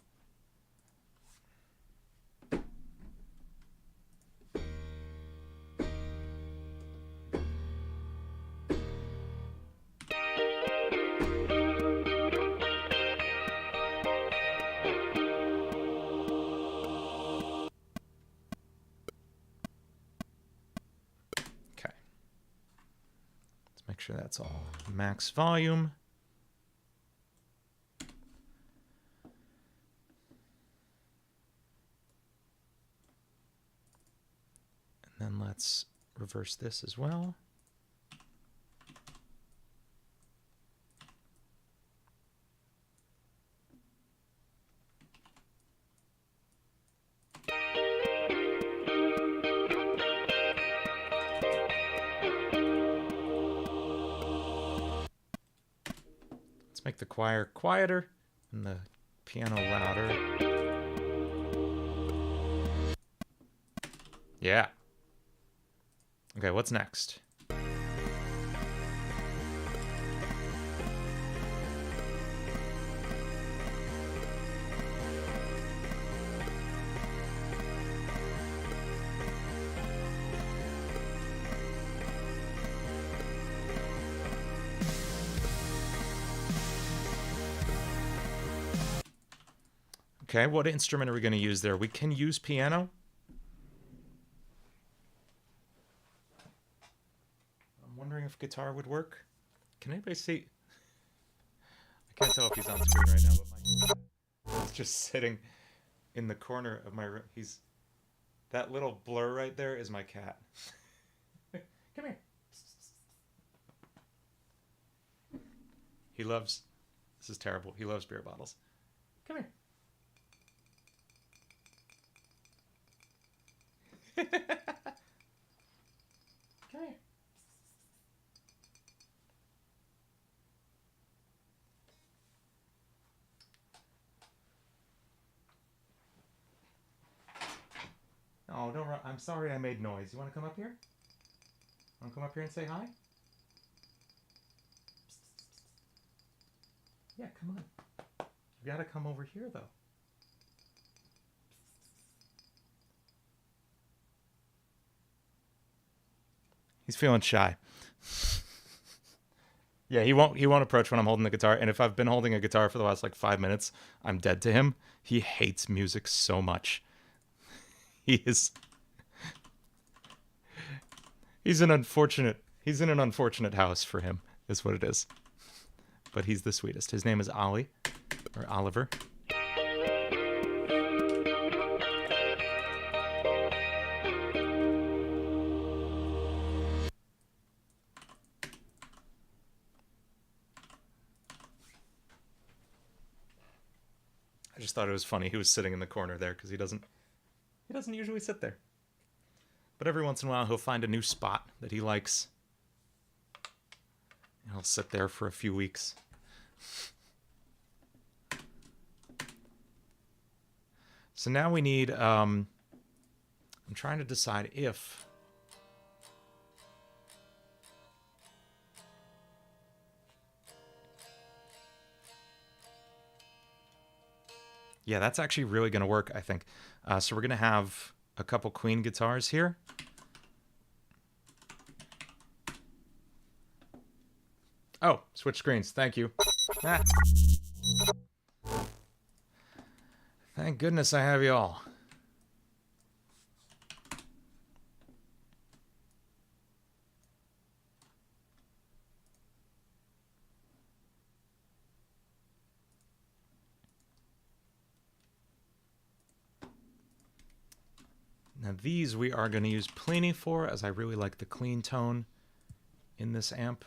Make sure that's all max volume. And then let's reverse this as well. make the choir quieter and the piano louder. Yeah. Okay, what's next? Okay, what instrument are we going to use there? We can use piano. I'm wondering if guitar would work. Can anybody see? I can't tell if he's on screen right now, but my cat's just sitting in the corner of my room. That little blur right there is my cat. Come here. He loves, this is terrible. He loves beer bottles. Come here. Come here. Oh, don't run. I'm sorry I made noise. You want to come up here? Want to come up here and say hi? Yeah, come on. You gotta come over here, though. He's feeling shy. Yeah, he won't approach when I'm holding the guitar. And if I've been holding a guitar for the last like 5 minutes, I'm dead to him. He hates music so much. He's in an unfortunate house for him, is what it is. But he's the sweetest. His name is Ollie, or Oliver. I just thought it was funny. He was sitting in the corner there because he doesn't usually sit there. But every once in a while he'll find a new spot that he likes. And he'll sit there for a few weeks. So now we need, I'm trying to decide if yeah, that's actually really going to work, I think. So we're going to have a couple Queen guitars here. Oh, switch screens. Thank you. Ah. Thank goodness I have you all. Now these we are going to use Pliny for, as I really like the clean tone in this amp.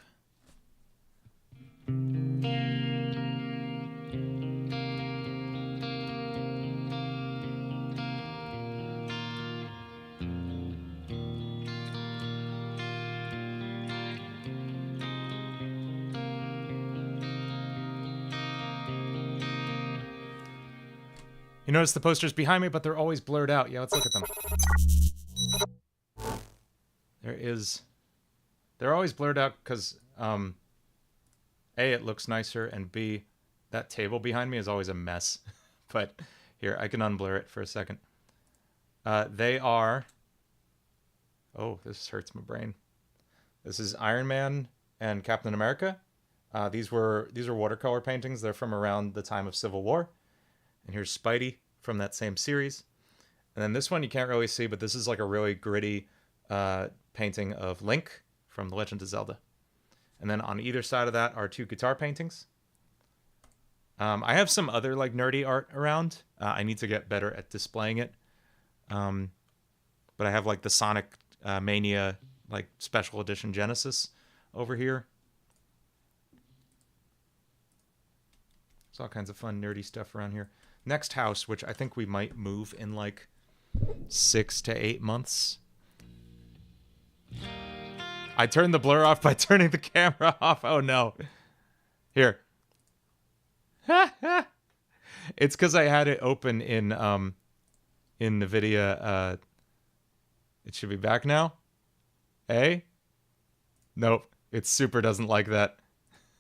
You notice the posters behind me, but they're always blurred out. Yeah, let's look at them. They're always blurred out because, A, it looks nicer, and B, that table behind me is always a mess. But here, I can unblur it for a second. They are, oh, this hurts my brain. This is Iron Man and Captain America. These are watercolor paintings. They're from around the time of Civil War. And here's Spidey from that same series. And then this one you can't really see, but this is like a really gritty painting of Link from The Legend of Zelda. And then on either side of that are two guitar paintings. I have some other like nerdy art around. I need to get better at displaying it. But I have like the Sonic Mania like special edition Genesis over here. There's all kinds of fun nerdy stuff around here. Next house, which I think we might move in like 6 to 8 months. I turned the blur off by turning the camera off. Oh no. Here. It's because I had it open in NVIDIA. It should be back now. Eh? Nope. It super doesn't like that.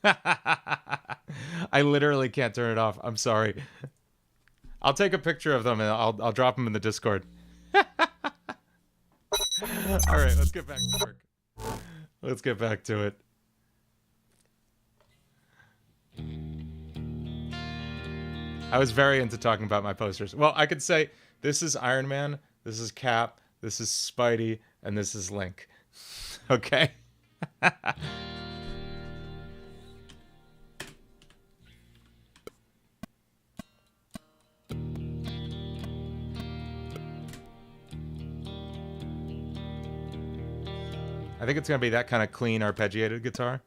I literally can't turn it off. I'm sorry. I'll take a picture of them and I'll drop them in the Discord. All right, let's get back to work. Let's get back to it. I was very into talking about my posters. Well, I could say this is Iron Man, this is Cap, this is Spidey, and this is Link. Okay? I think it's going to be that kind of clean, arpeggiated guitar.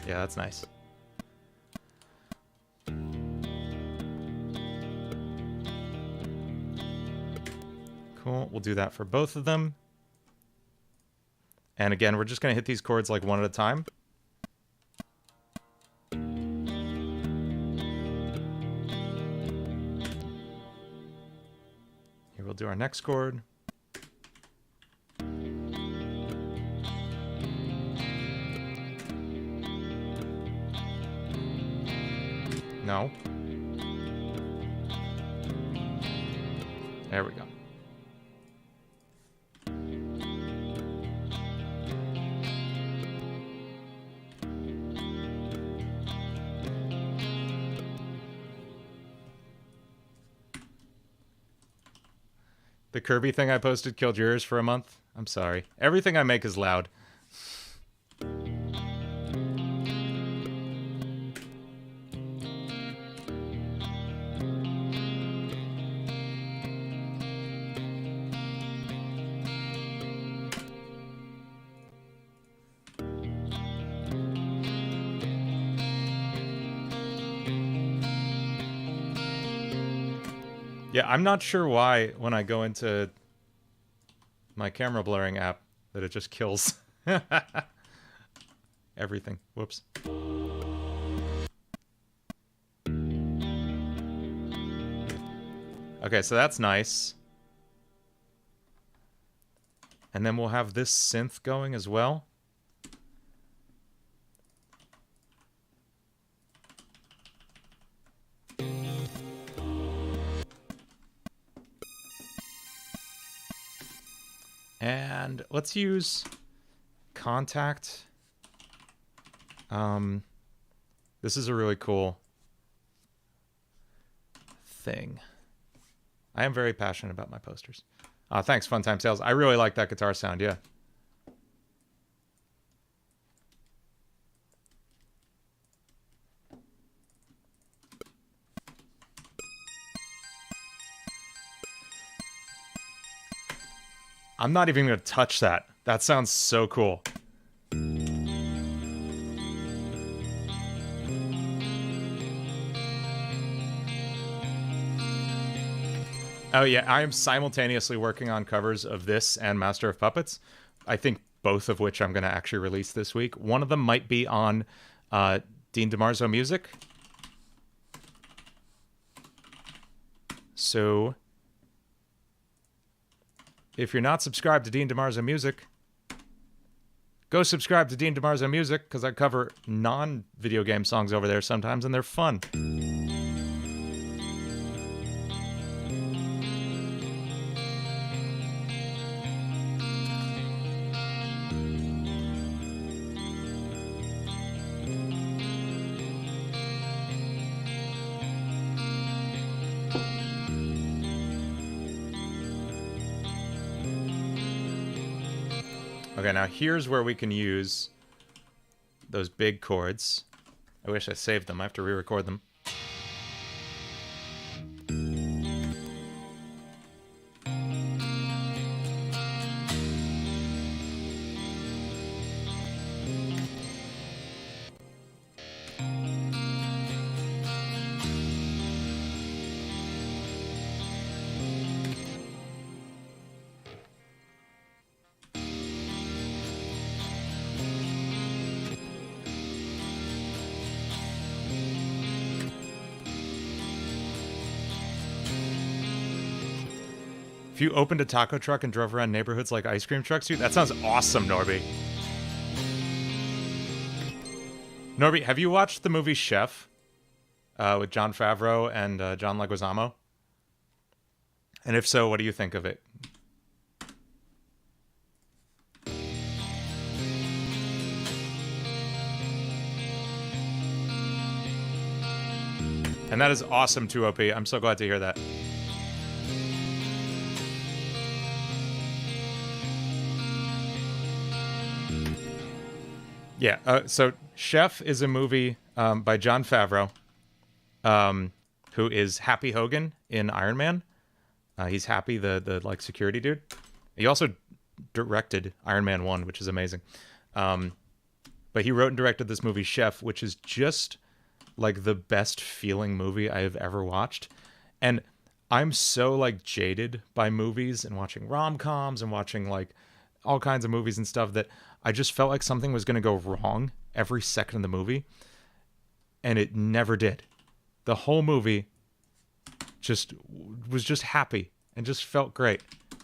Yeah, that's nice. Cool, we'll do that for both of them. And again, we're just going to hit these chords like one at a time. Here we'll do our next chord. No. There we go. The Kirby thing I posted killed yours for a month? I'm sorry. Everything I make is loud. Yeah, I'm not sure why when I go into my camera blurring app that it just kills everything. Whoops. Okay, so that's nice. And then we'll have this synth going as well. And let's use Contact. This is a really cool thing. I am very passionate about my posters. Thanks, Funtime Sales. I really like that guitar sound, yeah. I'm not even going to touch that. That sounds so cool. Oh yeah, I am simultaneously working on covers of this and Master of Puppets. I think both of which I'm going to actually release this week. One of them might be on Dean DeMarzo Music. So if you're not subscribed to Dean DeMarzo Music, go subscribe to Dean DeMarzo Music, because I cover non-video game songs over there sometimes, and they're fun. Okay, now here's where we can use those big chords. I wish I saved them. I have to re-record them. If you opened a taco truck and drove around neighborhoods like ice cream trucks, dude, that sounds awesome, Norby. Norby, have you watched the movie Chef with Jon Favreau and John Leguizamo? And if so, what do you think of it? And that is awesome, 2OP. I'm so glad to hear that. Yeah, so Chef is a movie by Jon Favreau, who is Happy Hogan in Iron Man. He's Happy, the like security dude. He also directed Iron Man 1, which is amazing. But he wrote and directed this movie Chef, which is just like the best feeling movie I have ever watched. And I'm so like jaded by movies and watching rom-coms and watching like all kinds of movies and stuff that I just felt like something was going to go wrong every second of the movie. And it never did. The whole movie was just happy and just felt great.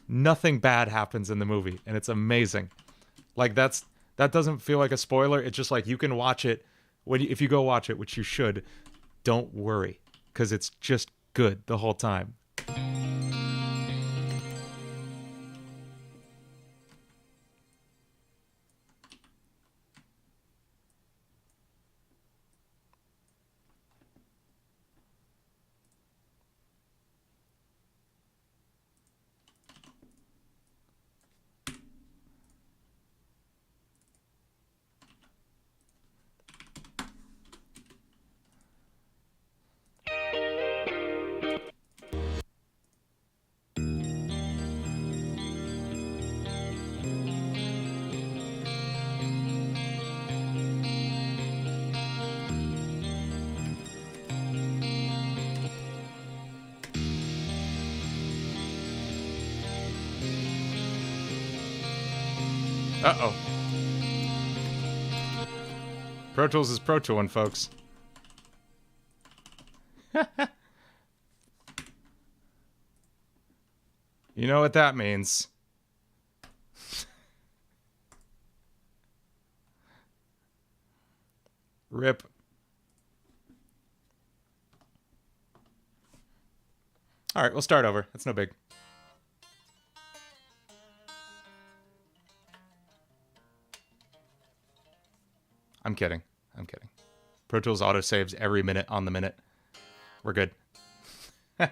Nothing bad happens in the movie, and it's amazing. Like that doesn't feel like a spoiler. It's just like you can watch it if you go watch it, which you should. Don't worry, because it's just good the whole time. Uh-oh. Pro Tools is Pro Tooling, folks. You know what that means. Rip. All right, we'll start over. That's no big. I'm kidding. I'm kidding. Pro Tools autosaves every minute on the minute. We're good. We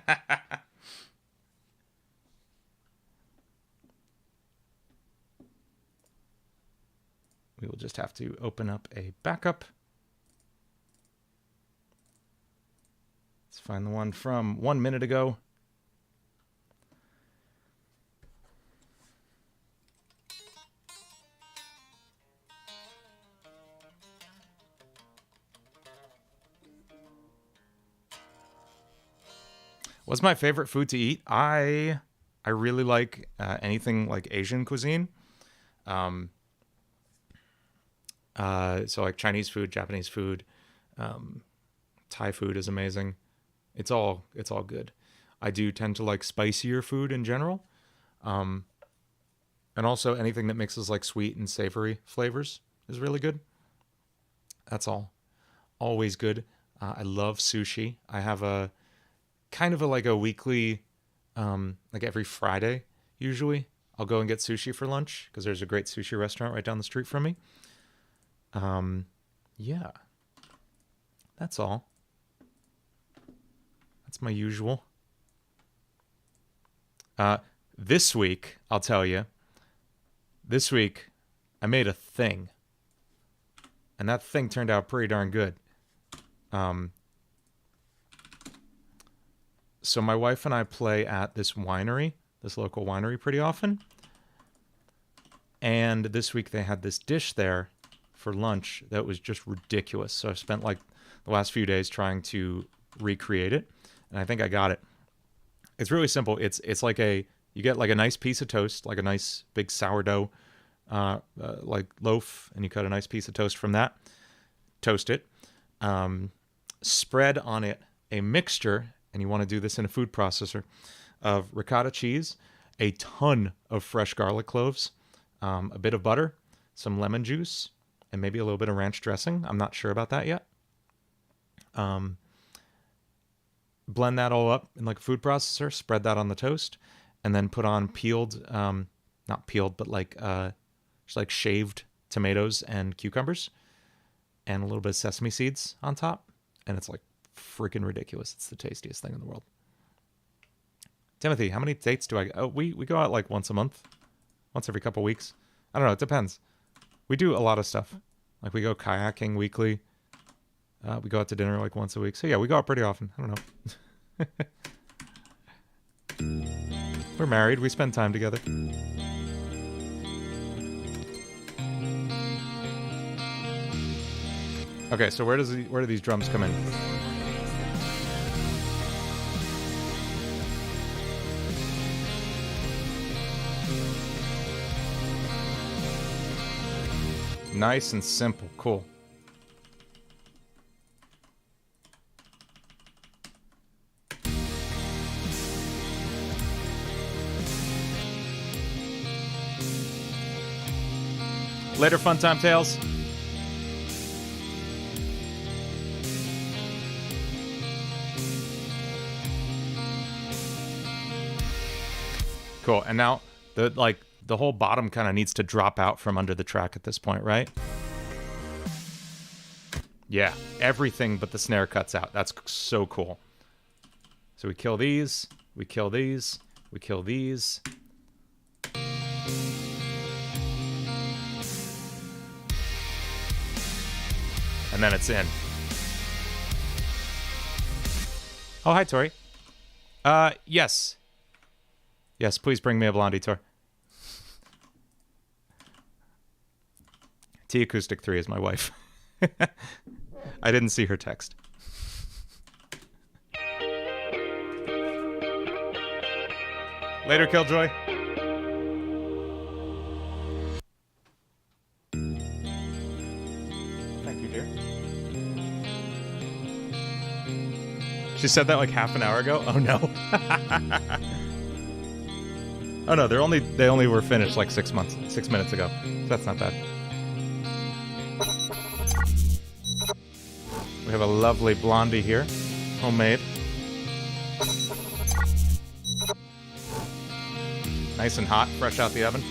will just have to open up a backup. Let's find the one from 1 minute ago. What's my favorite food to eat? I really like anything like Asian cuisine. So like Chinese food, Japanese food, Thai food is amazing. It's all good. I do tend to like spicier food in general. And also anything that mixes like sweet and savory flavors is really good. That's all. Always good. I love sushi. I have a kind of like a weekly, like every Friday, usually, I'll go and get sushi for lunch because there's a great sushi restaurant right down the street from me. Yeah, that's all. That's my usual. This week, I'll tell you, this week, I made a thing. And that thing turned out pretty darn good. So my wife and I play at this winery, this local winery, pretty often. And this week they had this dish there for lunch that was just ridiculous. So I've spent like the last few days trying to recreate it, and I think I got it. It's really simple. It's like you get like a nice piece of toast, like a nice big sourdough like loaf, and you cut a nice piece of toast from that. Toast it. Spread on it a mixture, and you want to do this in a food processor, of ricotta cheese a ton of fresh garlic cloves, a bit of butter, some lemon juice, and maybe a little bit of ranch dressing. I'm not sure about that yet. Blend that all up in like a food processor, spread that on the toast, and then put on peeled, not peeled, but like just like shaved tomatoes and cucumbers, and a little bit of sesame seeds on top. And it's like freaking ridiculous. It's the tastiest thing in the world. Timothy, how many dates do I... Oh, we go out like once a month. Once every couple weeks. I don't know. It depends. We do a lot of stuff. Like we go kayaking weekly. We go out to dinner like once a week. So yeah, we go out pretty often. I don't know. We're married. We spend time together. Okay, so where do these drums come in? Nice and simple. Cool. Later, Fun Time Tales. Cool. And now the whole bottom kind of needs to drop out from under the track at this point, right? Yeah, everything but the snare cuts out. That's so cool. So we kill these, we kill these, we kill these. And then it's in. Oh, hi, Tori. Yes. Yes, please bring me a Blondie tour. T Acoustic 3 is my wife. I didn't see her text. Later, Killjoy. Thank you, dear. She said that like half an hour ago? Oh no. Oh no, they only were finished like 6 minutes ago. So that's not bad. We have a lovely Blondie here, homemade. Nice and hot, fresh out the oven.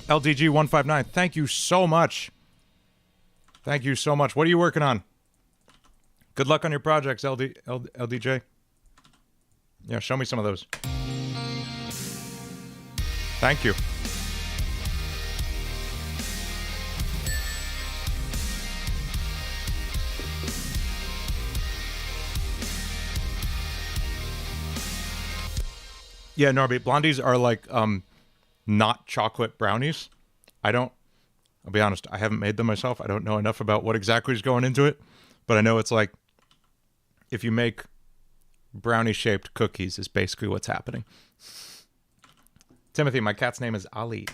LDG159, thank you so much. Thank you so much. What are you working on? Good luck on your projects, LDJ. Yeah, show me some of those. Thank you. Yeah, Norby, Blondies are like not chocolate brownies. I'll be honest, I haven't made them myself. I don't know enough about what exactly is going into it, but I know it's like if you make brownie-shaped cookies is basically what's happening. Timothy, my cat's name is Ali.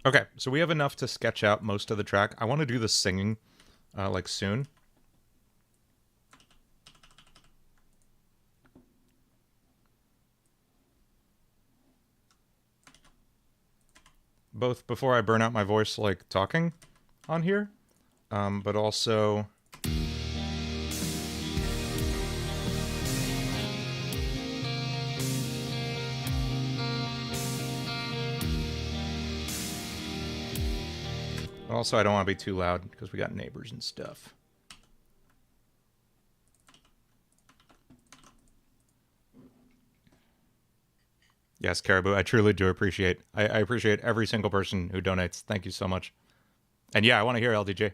Okay, so we have enough to sketch out most of the track. I want to do the singing like soon. Both before I burn out my voice like talking on here, but also I don't want to be too loud because we got neighbors and stuff. Yes, Caribou, I truly do appreciate. I appreciate every single person who donates. Thank you so much. And yeah, I want to hear LDJ.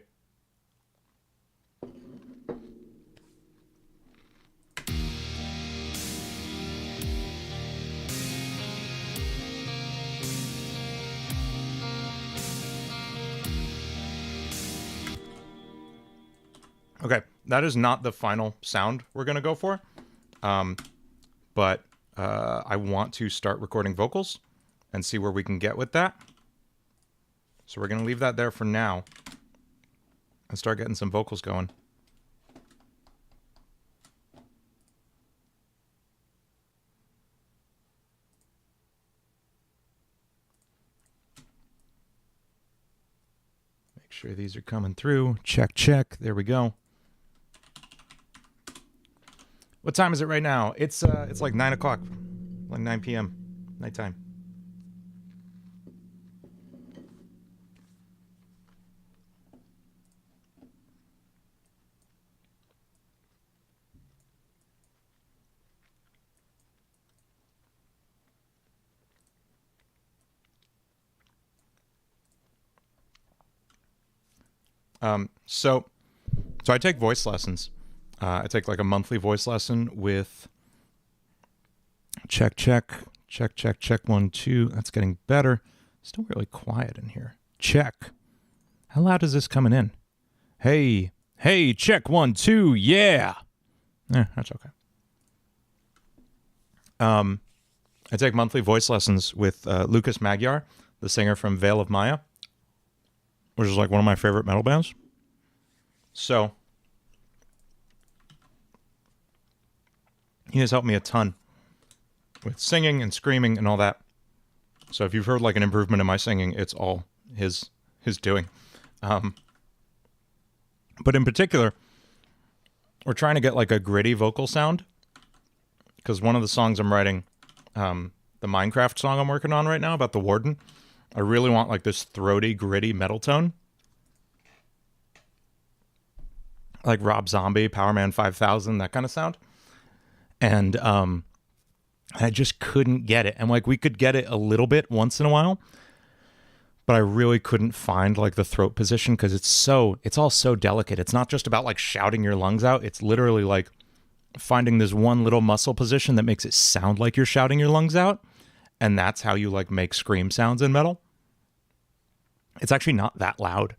Okay, that is not the final sound we're going to go for. But I want to start recording vocals and see where we can get with that. So we're going to leave that there for now and start getting some vocals going. Make sure these are coming through. Check, check. There we go. What time is it right now? It's like 9 o'clock, like 9 p.m. nighttime. So I take voice lessons. I take like a monthly voice lesson with check, 1, 2. That's getting better. Still really quiet in here. Check. How loud is this coming in? Hey, check 1, 2. Yeah. That's okay. I take monthly voice lessons with Lucas Magyar, the singer from Veil of Maya, which is like one of my favorite metal bands. So he has helped me a ton with singing and screaming and all that. So if you've heard like an improvement in my singing, it's all his doing. But in particular, we're trying to get like a gritty vocal sound, because one of the songs I'm writing, the Minecraft song I'm working on right now about the Warden, I really want like this throaty, gritty metal tone. Like Rob Zombie, Power Man 5000, that kind of sound. And I just couldn't get it. And like we could get it a little bit once in a while, but I really couldn't find like the throat position, because it's all so delicate. It's not just about like shouting your lungs out. It's literally like finding this one little muscle position that makes it sound like you're shouting your lungs out. And that's how you like make scream sounds in metal. It's actually not that loud.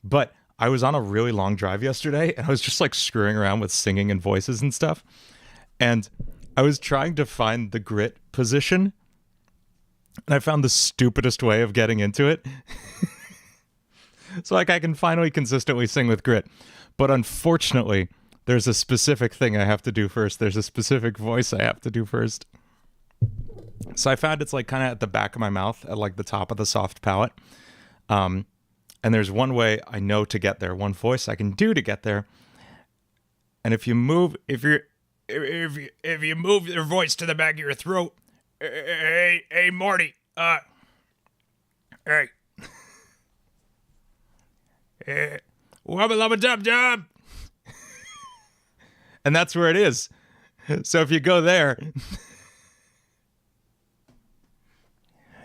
But I was on a really long drive yesterday, and I was just like screwing around with singing and voices and stuff. And I was trying to find the grit position, and I found the stupidest way of getting into it. So like I can finally consistently sing with grit. But unfortunately, there's a specific thing I have to do first. There's a specific voice I have to do first. So I found it's like kind of at the back of my mouth, at like the top of the soft palate. And there's one way I know to get there, one voice I can do to get there. And if you move your voice to the back of your throat, hey Marty, hey, wubba lubba dub dub, and that's where it is. So if you go there,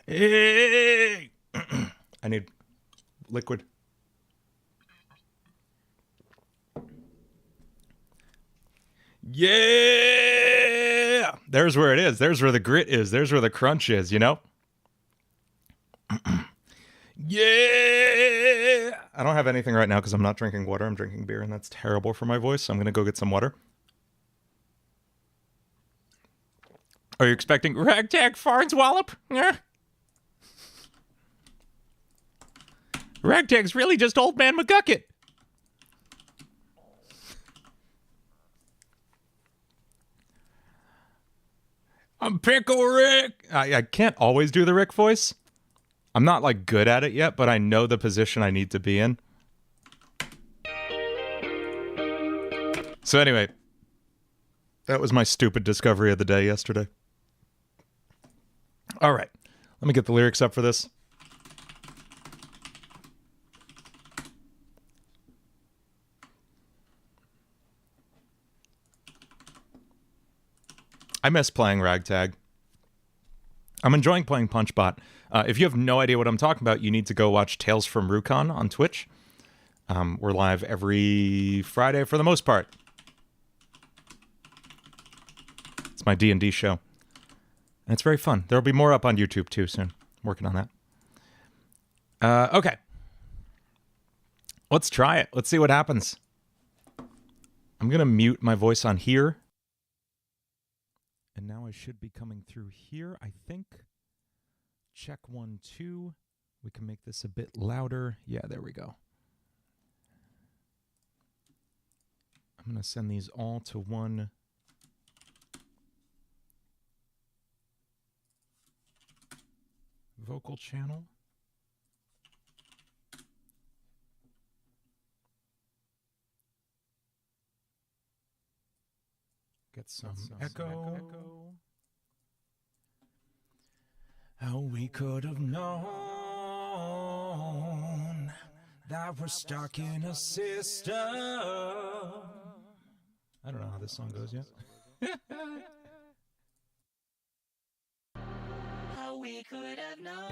hey, I need liquid. Yeah! There's where it is. There's where the grit is. There's where the crunch is, you know? Yeah! I don't have anything right now because I'm not drinking water. I'm drinking beer, and that's terrible for my voice, so I'm going to go get some water. Are you expecting ragtag Farnswallop? Yeah. Ragtag's really just Old Man McGucket. I'm Pickle Rick. I can't always do the Rick voice. I'm not like good at it yet, but I know the position I need to be in. So anyway, that was my stupid discovery of the day yesterday. All right, let me get the lyrics up for this. I miss playing Ragtag. I'm enjoying playing Punchbot. If you have no idea what I'm talking about, you need to go watch Tales from Rukon on Twitch. We're live every Friday for the most part. It's my D&D show. And it's very fun. There'll be more up on YouTube too soon. I'm working on that. Okay. Let's try it. Let's see what happens. I'm going to mute my voice on here. And now I should be coming through here, I think. Check 1, 2. We can make this a bit louder. Yeah, there we go. I'm going to send these all to one vocal channel. Get some echo. How we could have known that we're stuck in a system. I don't know how this song goes yet. How we could have known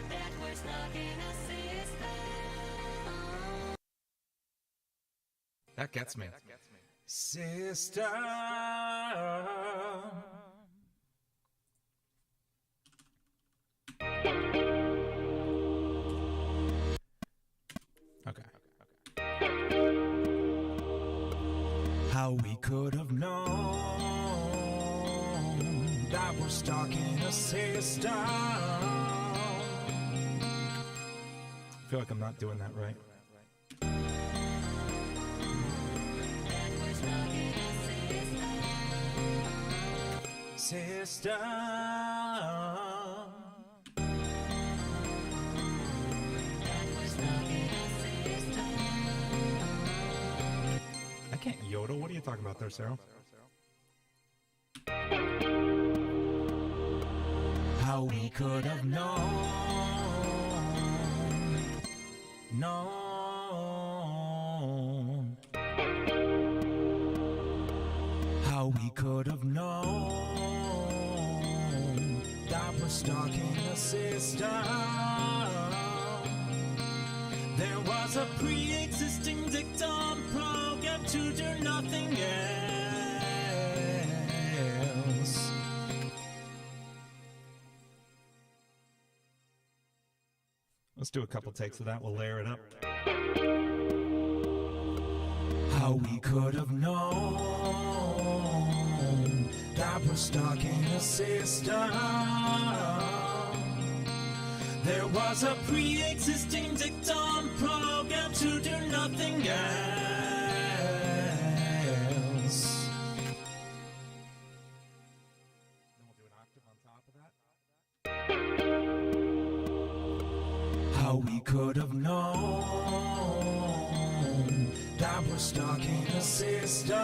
that we're stuck in a system. That gets me. System. Okay. How we could have known that we're stuck in a system. I feel like I'm not doing that right. That we're stuck in a system. System. That we're stuck in a system. I can't yodel. What are you talking about there, Sarah? How we could have known. How we could have known that we're stuck in a system. There was a pre-existing dictum programmed to do nothing else. Let's do a couple takes of that. We'll layer it up. How we could have known that we're stuck in a system. There was a pre-existing dictum programmed to do nothing else. Then we'll do an octave on top of that. How we could have known that we're stuck in a system.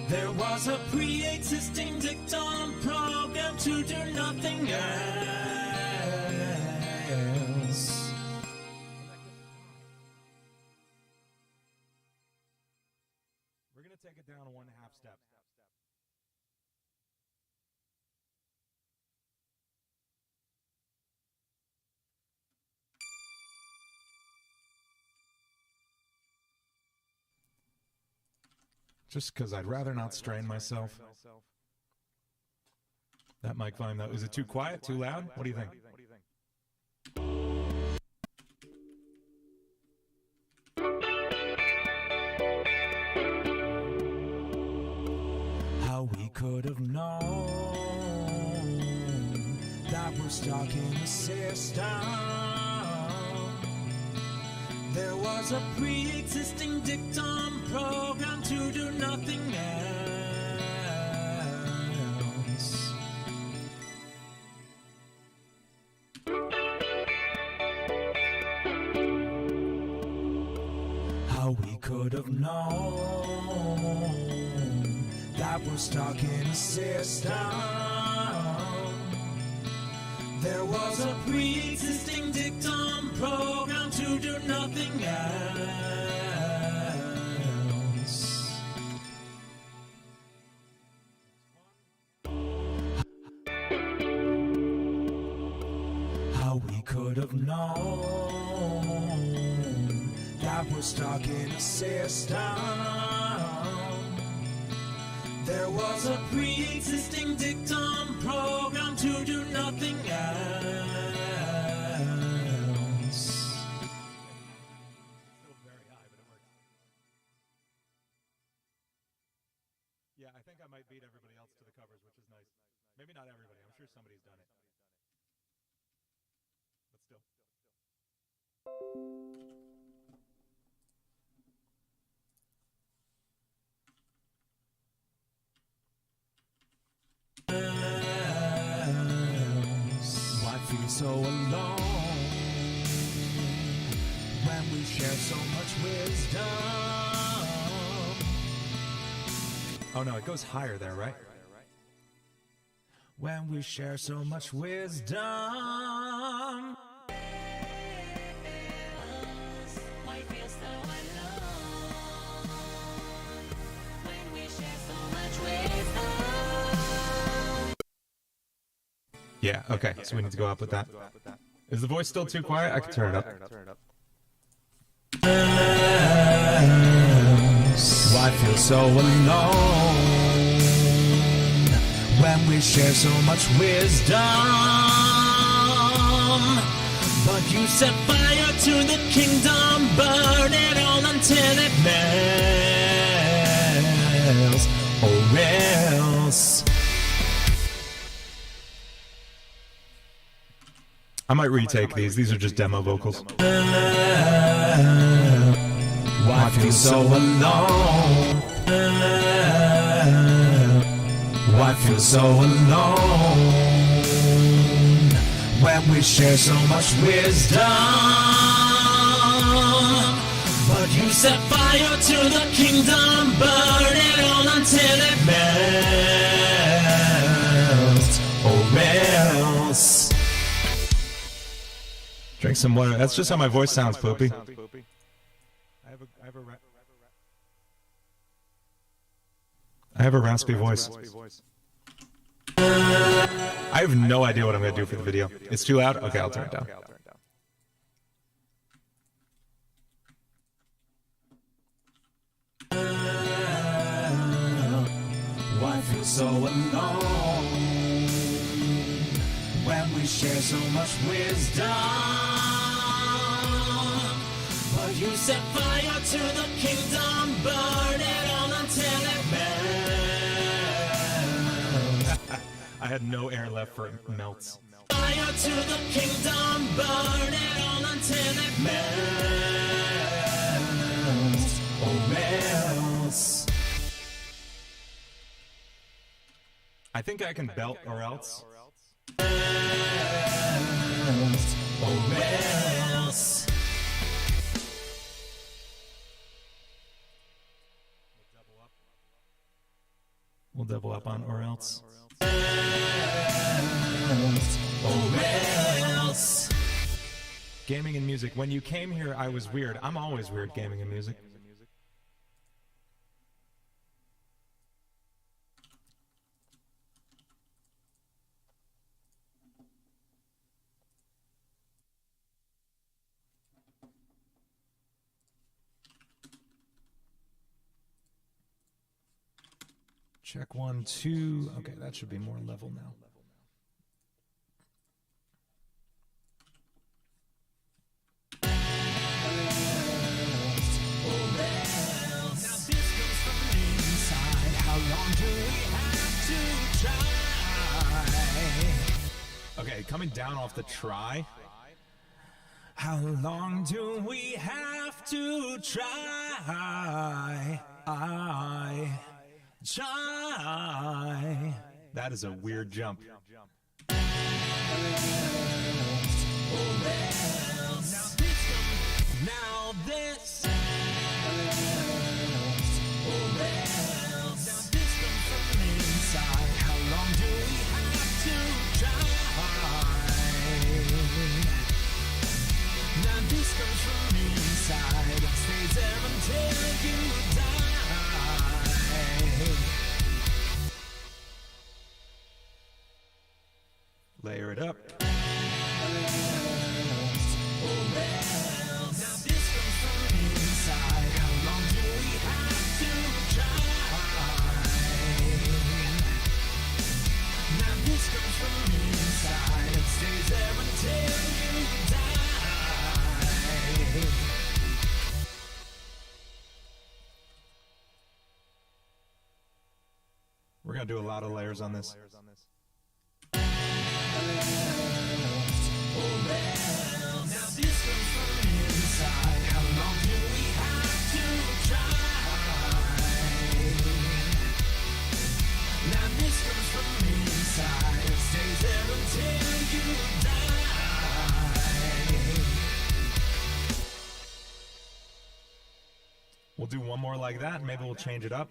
There was a pre-existing dictum programmed to do nothing else. We're going to take it down 1.5 steps. Just because I'd rather not strain myself. That mic volume, though, is it too quiet, too loud? What do you think? How we could have known that we're stuck in a system. There was a pre-existing dictum programmed to do nothing else. How we could have known that we're stuck in a system. There was a pre-existing dictum programmed to do nothing else. How we could have known that we're stuck in a system. There was a pre-existing dictum programmed to do nothing else. Yeah, I think I might beat everybody else to the covers, which is nice. Maybe not everybody. I'm sure somebody's done it. But still. Why feel so alone when we share so much wisdom? Oh no, it goes higher there, right? When we share so much wisdom. Why feel so alone when we share so much wisdom? Yeah, okay, so we need to go up with that. Is the voice still too quiet? I can turn it up. Why feel so alone when we share so much wisdom? But you set fire to the kingdom, burn it all until it melts, or else. I might retake these. These are just demo vocals. Why feel so alone? Why feel so alone when we share so much wisdom? But you set fire to the kingdom, burn it all until it melts, or else. Drink some water. That's just how my voice sounds, Poopy. I have a raspy voice. I have no idea what I'm going to do for the video. It's too loud? Okay, I'll turn it down. Why feel so alone when we share so much wisdom? But you set fire to the kingdom, burn it all until it melts. I had no air left for it melts. Fire to the kingdom, burn it all until it melts, or else. I think I can belt or else. Or else. We'll double up on or else. Or else. Gaming and music. When you came here, I was weird. I'm always weird gaming and music. Check 1, 2. Okay, that should be more level now. Okay, coming down off the try. How long do we have to try? Try. That is a weird jump. Now this. Inside. How long do we have to try? Now this comes from inside. It stays there until you die. Layer it up. gonna do a lot of layers on this. We'll do one more like that, and maybe we'll change it up.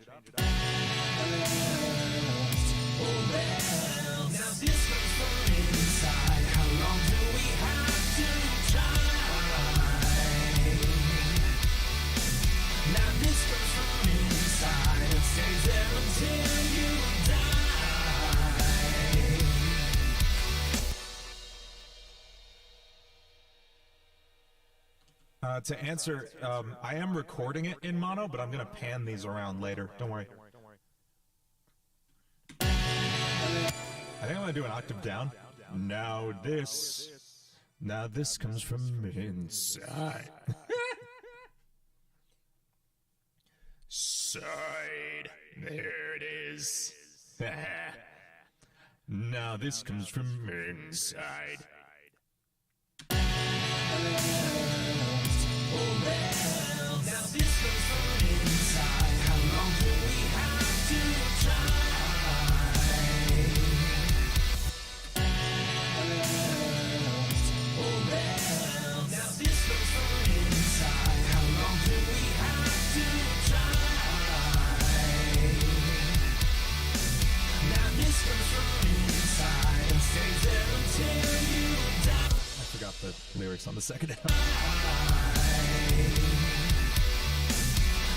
To answer, I am recording it in mono, but I'm going to pan these around later. Don't worry. I think I'm going to do an octave down. Now this comes from inside. Side. There it is. Now this comes from inside. I forgot the lyrics on the second half.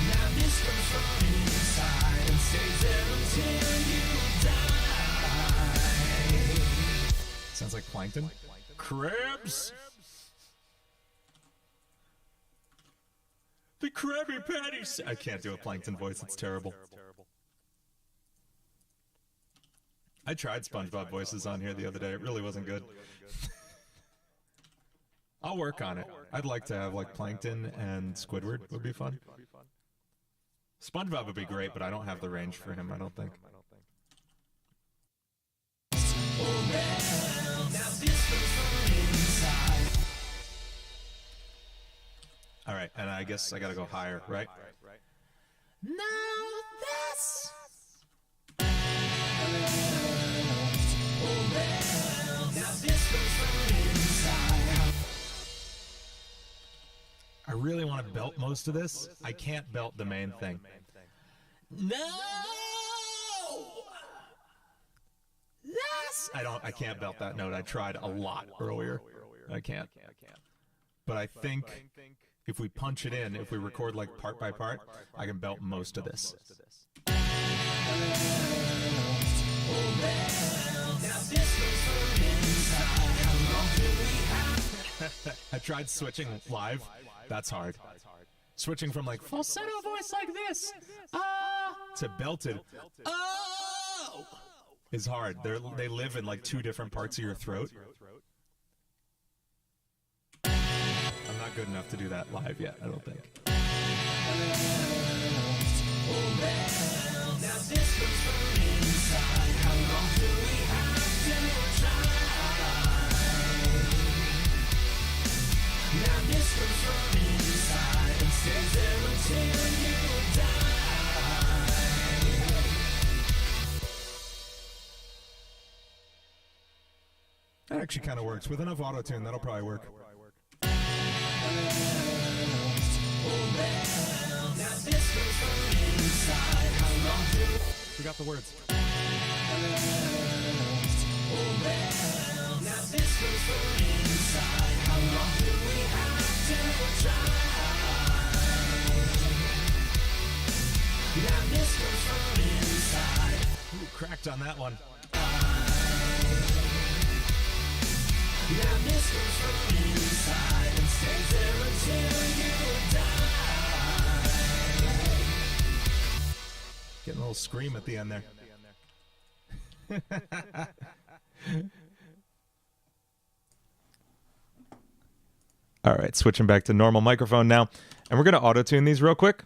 Now this comes from inside and stays there until you die. Sounds like Plankton. Crabs! The Krabby Patties! I can't do a Plankton voice, it's terrible. I tried SpongeBob voices on here the other day, it really wasn't good. I'll work on it. I'd like to have like Plankton and Squidward would be fun. SpongeBob would be great, but I don't have the range for him, I don't think. Alright, and I guess I gotta go higher, right? Now this! I really want to belt most of this. I can't belt the main thing. No! Yes! I can't belt that note. I tried a lot earlier. I can't. But I think if we punch it in, if we record like part by part, I can belt most of this. I tried switching live. That's hard. Switching from like falsetto voice like this to belted is hard. They live in like two different parts of your throat. I'm not good enough to do that live yet, I don't think. Now this comes from inside and stays there until you die. That actually kind of works. With enough auto-tune, that'll probably work. Forgot the words. Ooh, cracked on that one. Now this goes from inside and stays there until you die. Getting a little scream at the end there. All right, switching back to normal microphone now. And we're going to auto-tune these real quick.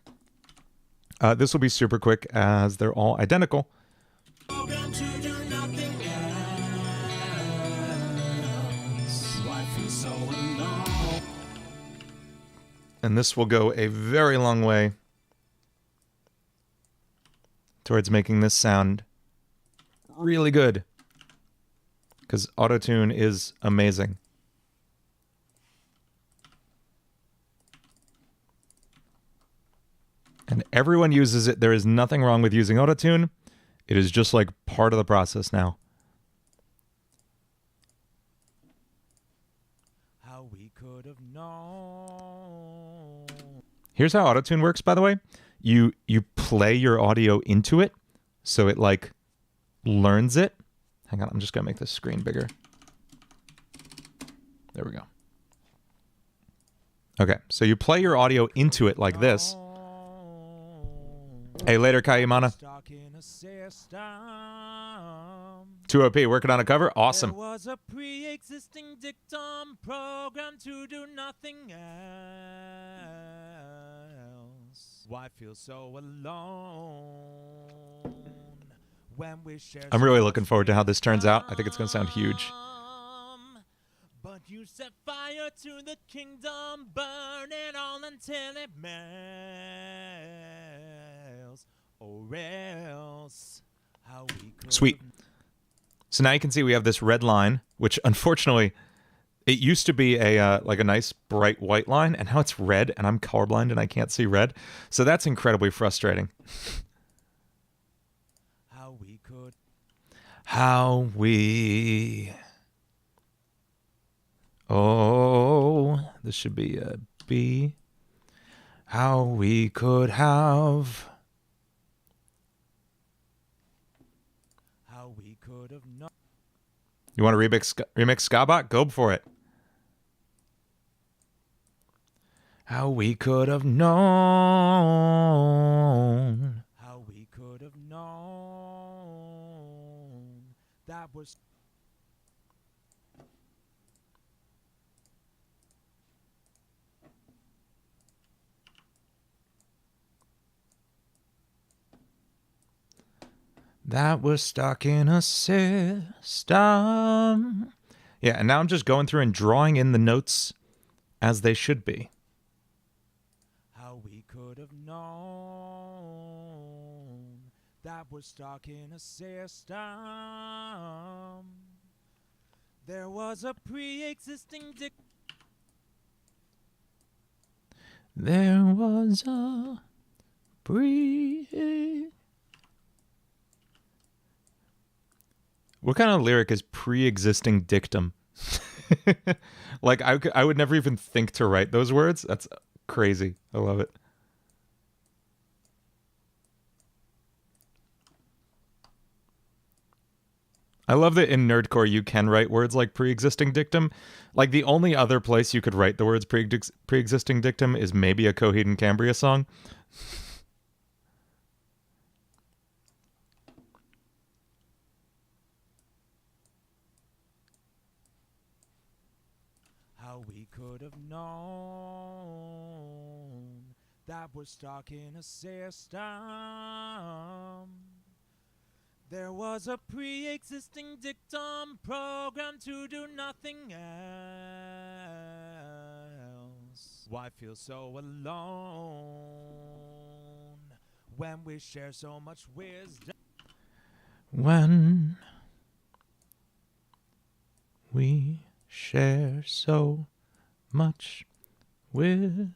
This will be super quick as they're all identical. And this will go a very long way towards making this sound really good. Because autotune is amazing. And everyone uses it. There is nothing wrong with using autotune. It is just like part of the process now. How we could have known. Here's how autotune works, by the way. You play your audio into it, so it like learns it. Hang on, I'm just gonna make this screen bigger. There we go. Okay, so you play your audio into it like this. Hey, later, Kayimana. Stuck in a system. 2OP, working on a cover? Awesome. There was a pre-existing dictum program to do nothing else. Why feel so alone when we share? I'm really looking forward to how this turns out. I think it's going to sound huge. But you set fire to the kingdom, burn it all until it melts, or else how we could. Sweet. So now you can see we have this red line, which unfortunately, it used to be a like a nice bright white line, and now it's red, and I'm colorblind and I can't see red. So that's incredibly frustrating. How we could. How we... Oh, this should be a B. How we could have... How we could have known. You want to remix Skabot? Go for it. How we could have known. How we could have known. That was. That was stuck in a system. Yeah, and now I'm just going through and drawing in the notes as they should be. How we could have known. That was stuck in a system. There was a pre-existing There was a pre... What kind of lyric is pre-existing dictum? Like, I would never even think to write those words. That's crazy. I love it. I love that in nerdcore you can write words like pre-existing dictum. Like, the only other place you could write the words pre-existing dictum is maybe a Coheed and Cambria song. How we could have known. That we're stuck in a system. There was a pre-existing dictum program to do nothing else. Why feel so alone when we share so much wisdom? When we share so much wisdom.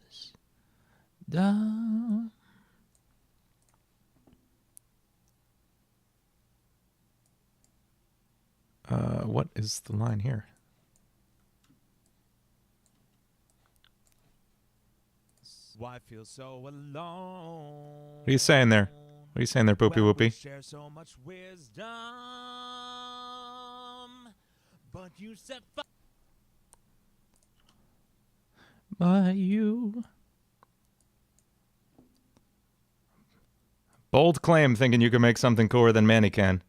What is the line here? Why feel so alone? What are you saying there? What are you saying there, Poopy When we Whoopy? share so much wisdom, but you set fire. By you. Bold claim, thinking you can make something cooler than Manny can.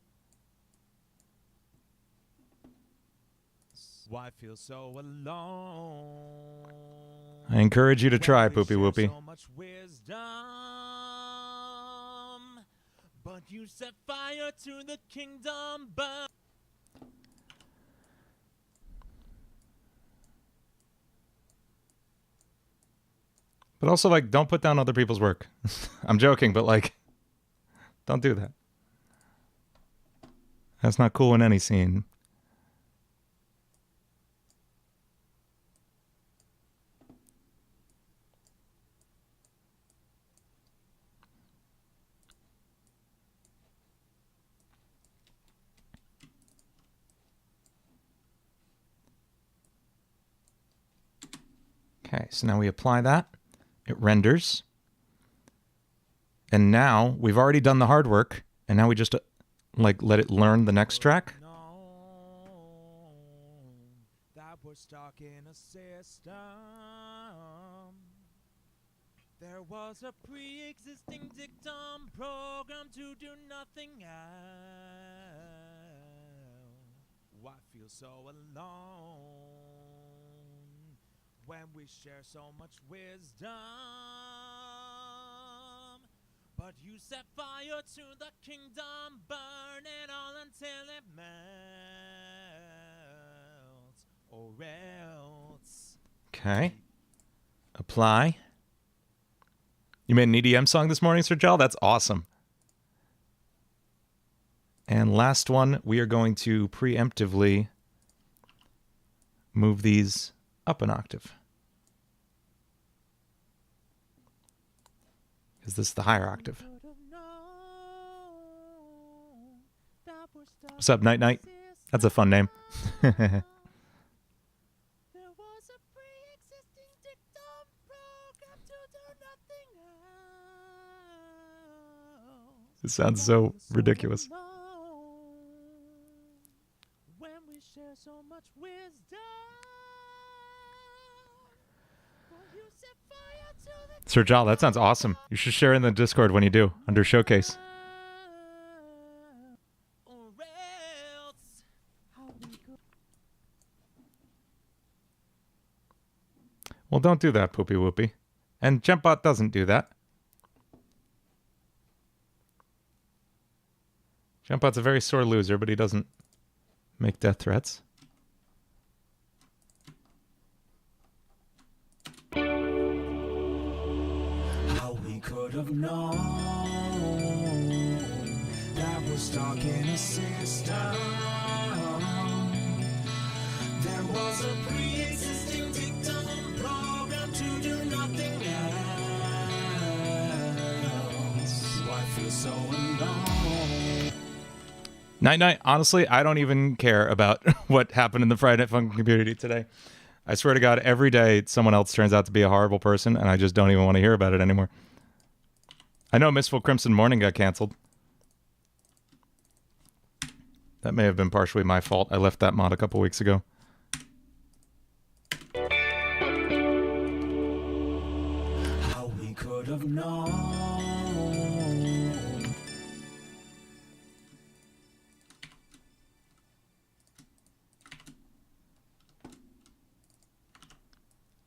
Why feel so alone? I encourage you to try, When we Poopy share Whoopy. So much wisdom, but you set fire to the kingdom. But But also, like, don't put down other people's work. I'm joking, but, like, don't do that. That's not cool in any scene. Okay, so now we apply that. It renders. And now we've already done the hard work. And now we just, like, let it learn the next track. That we're stuck in a system. There was a pre-existing dictum programmed to do nothing else. Why feel so alone when we share so much wisdom? But you set fire to the kingdom, burn it all until it melts, or else. Okay. Apply. You made an EDM song this morning, Sir Jal? That's awesome. And last one, we are going to preemptively move these up an octave. Is this the higher octave? What's up, Night Night? That's a fun name. It sounds so ridiculous. When we share so much wisdom, you set fire to the Sir Jal, that sounds awesome. You should share in the Discord when you do, under Showcase. or else. Well, don't do that, Poopy Whoopy. And Jempbot doesn't do that. Jempbot's a very sore loser, but he doesn't make death threats. How we could have known that we're stuck in a system. There was a pre-existing dictum program to do nothing else. Why feel so alone? Night Night, honestly, I don't even care about what happened in the Friday Night Funkin' community today. I swear to God, every day someone else turns out to be a horrible person, and I just don't even want to hear about it anymore. I know Mistful Crimson Morning got canceled. That may have been partially my fault. I left that mod a couple weeks ago. How we could have known.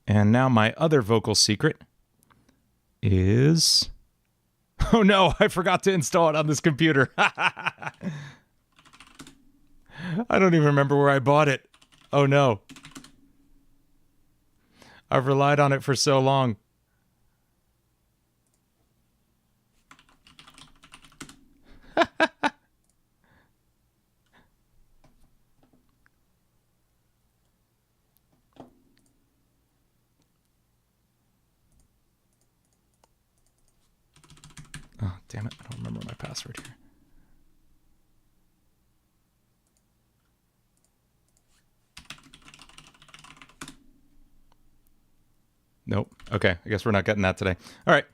And now my other vocal secret is... Oh no, I forgot to install it on this computer. I don't even remember where I bought it. Oh no. I've relied on it for so long. Oh, damn it. I don't remember my password here. Nope. Okay. I guess we're not getting that today. All right.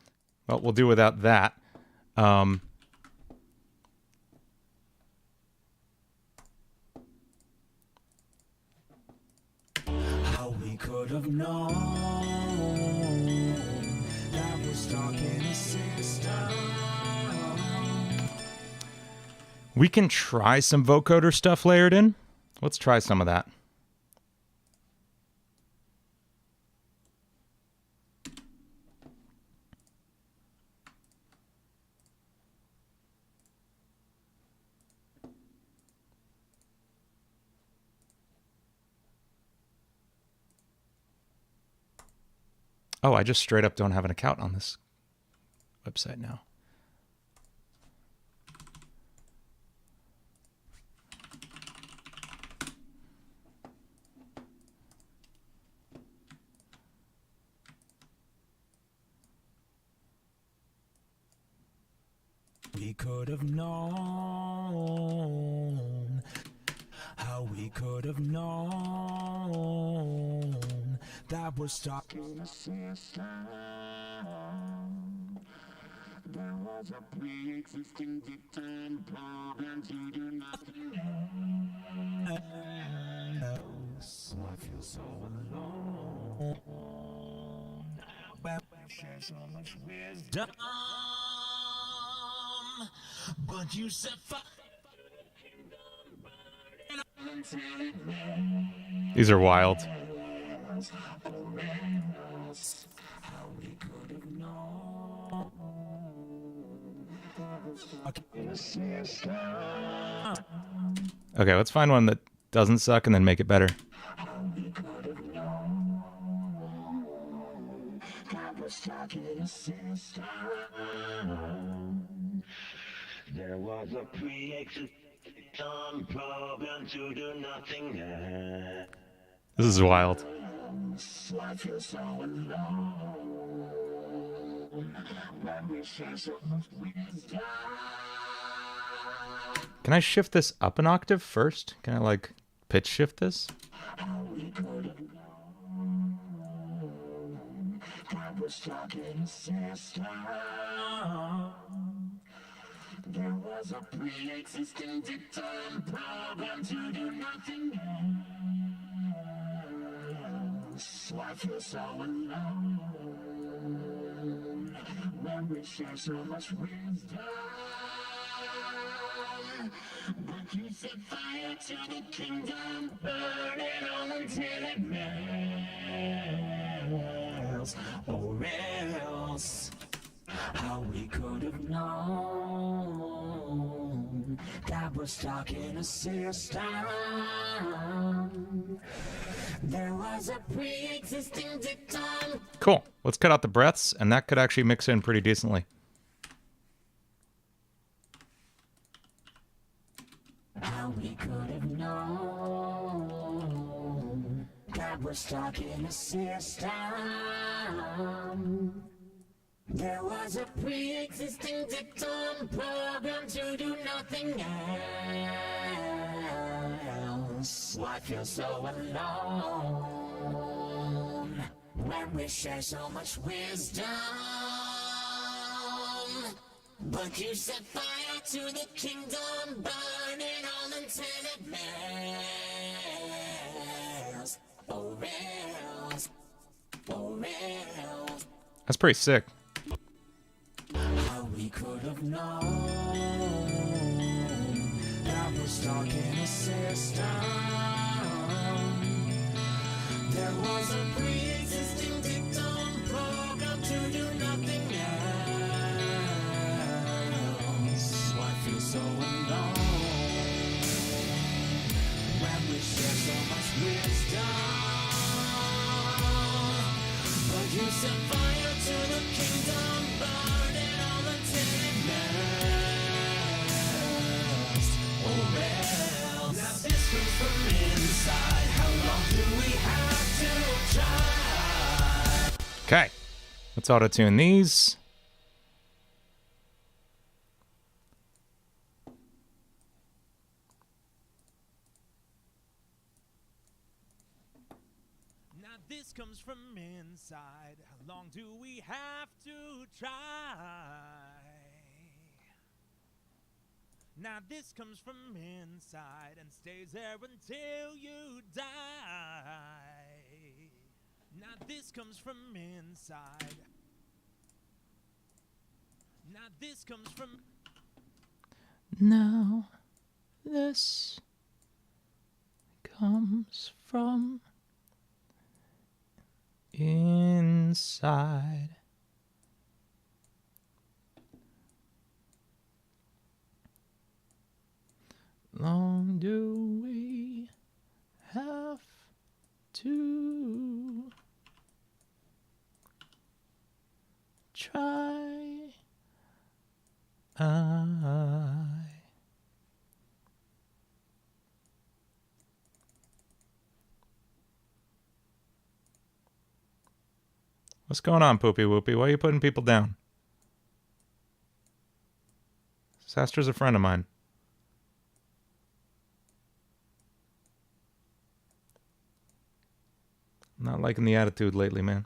Well, we'll do without that. How we could have known that we're stuck in a system. we can try some vocoder stuff layered in. Let's try some of that. Oh, I just straight up don't have an account on this website now. We could have known how we could have known that we're stuck in a system. There was a pre-existing dictum program to do nothing else. I feel so alone. But we share so much wisdom. But you set fire. These are wild. Okay, let's find one that doesn't suck and then make it better. There was a pre-existing program to do nothing else. This is wild. I feel so alone. When we share so much wisdom. Can I shift this up an octave first? Can I like pitch shift this? How we could have known that we're stuck in a system. There was a pre-existing dictum program to do nothing else. I feel so alone when we share so much wisdom. But you set fire to the kingdom, burn it all until it melts, or else. How we could have known that we're stuck in a system. There was a pre-existing dictum. Cool. Let's cut out the breaths, and that could actually mix in pretty decently. How we could have known that we're stuck in a system. There was a pre-existing dictum program to do nothing else. I feel so alone when we share so much wisdom. But you set fire to the kingdom, burn it all until it melts. For reals, for reals. That's pretty sick. How we could have known that we're stuck in a system. There was a pre-existing dictum program to do nothing else. I feel so alone when we share so much wisdom. But you set fire to the kingdom, burn it all until it melts, or else. Now this comes from inside. How long do we have to try? Okay. Let's auto-tune these. Now this comes from inside. How long do we have to try? Now this comes from inside and stays there until you die. Now this comes from inside. Now this comes from. Now this comes from inside. Long do we have to What's going on, Poopy Whoopy? Why are you putting people down? Saster's a friend of mine. Not liking the attitude lately, man.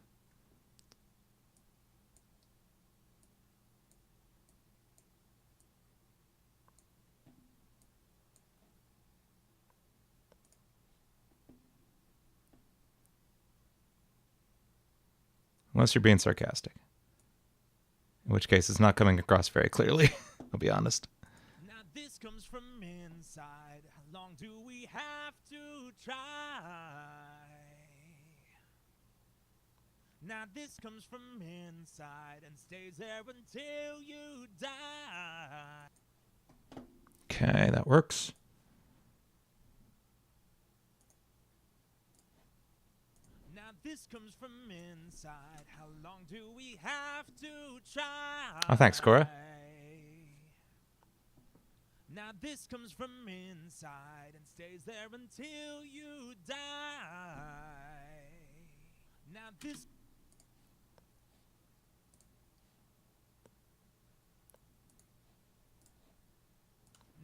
Unless you're being sarcastic. In which case, it's not coming across very clearly. I'll be honest. Now this comes from inside. How long do we have to try? Now this comes from inside and stays there until you die. Okay, that works. Now this comes from inside. How long do we have to try? Oh, thanks, Cora. Now this comes from inside and stays there until you die. Now this.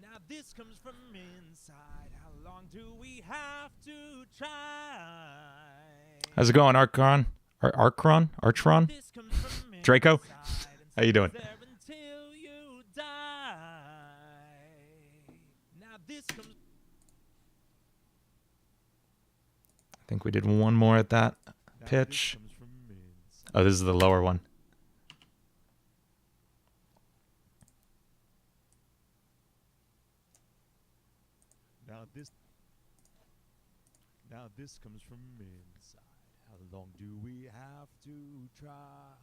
Now this comes from inside. How long do we have to try? How's it going, Archron? Archron? This comes from Draco? inside and How you doing? stays there until you die. Now this comes. I think we did one more at that pitch. Oh, this is the lower one. Now this comes from inside. How long do we have to try?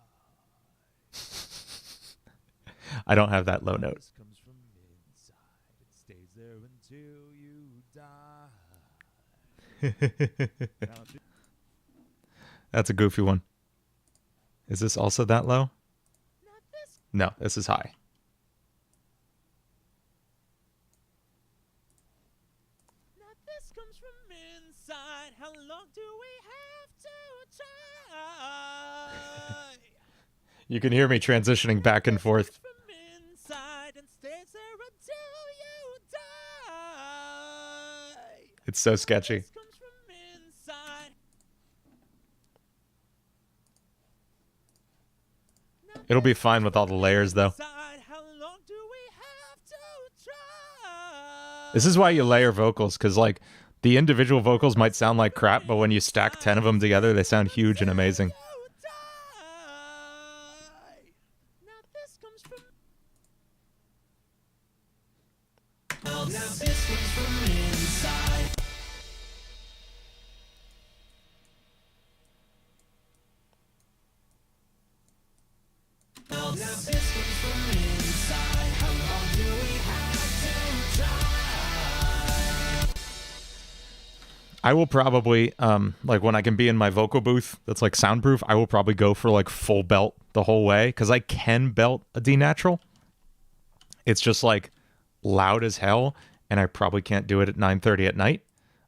I don't have that low note. This comes from inside. It stays there until you die. Now thi- That's a goofy one. Is this also that low? Now this. No, this is high. Now this comes from inside. How long do we have to try? You can hear me transitioning back and forth. From inside and stays there until you die. It's so sketchy. This comes from inside. Now It'll be fine with all the layers, though. inside, how long do we have to try? This is why you layer vocals, because, like, the individual vocals might sound like crap, but when you stack 10 of them together, they sound huge and amazing. You die. Now this comes from. Now this comes from inside. Now this comes from inside. How long do we have to try? I will probably, like, when I can be in my vocal booth that's, like, soundproof, I will probably go for, like, full belt the whole way, because I can belt a D natural. It's just, like, loud as hell, and I probably can't do it at 9:30 at night.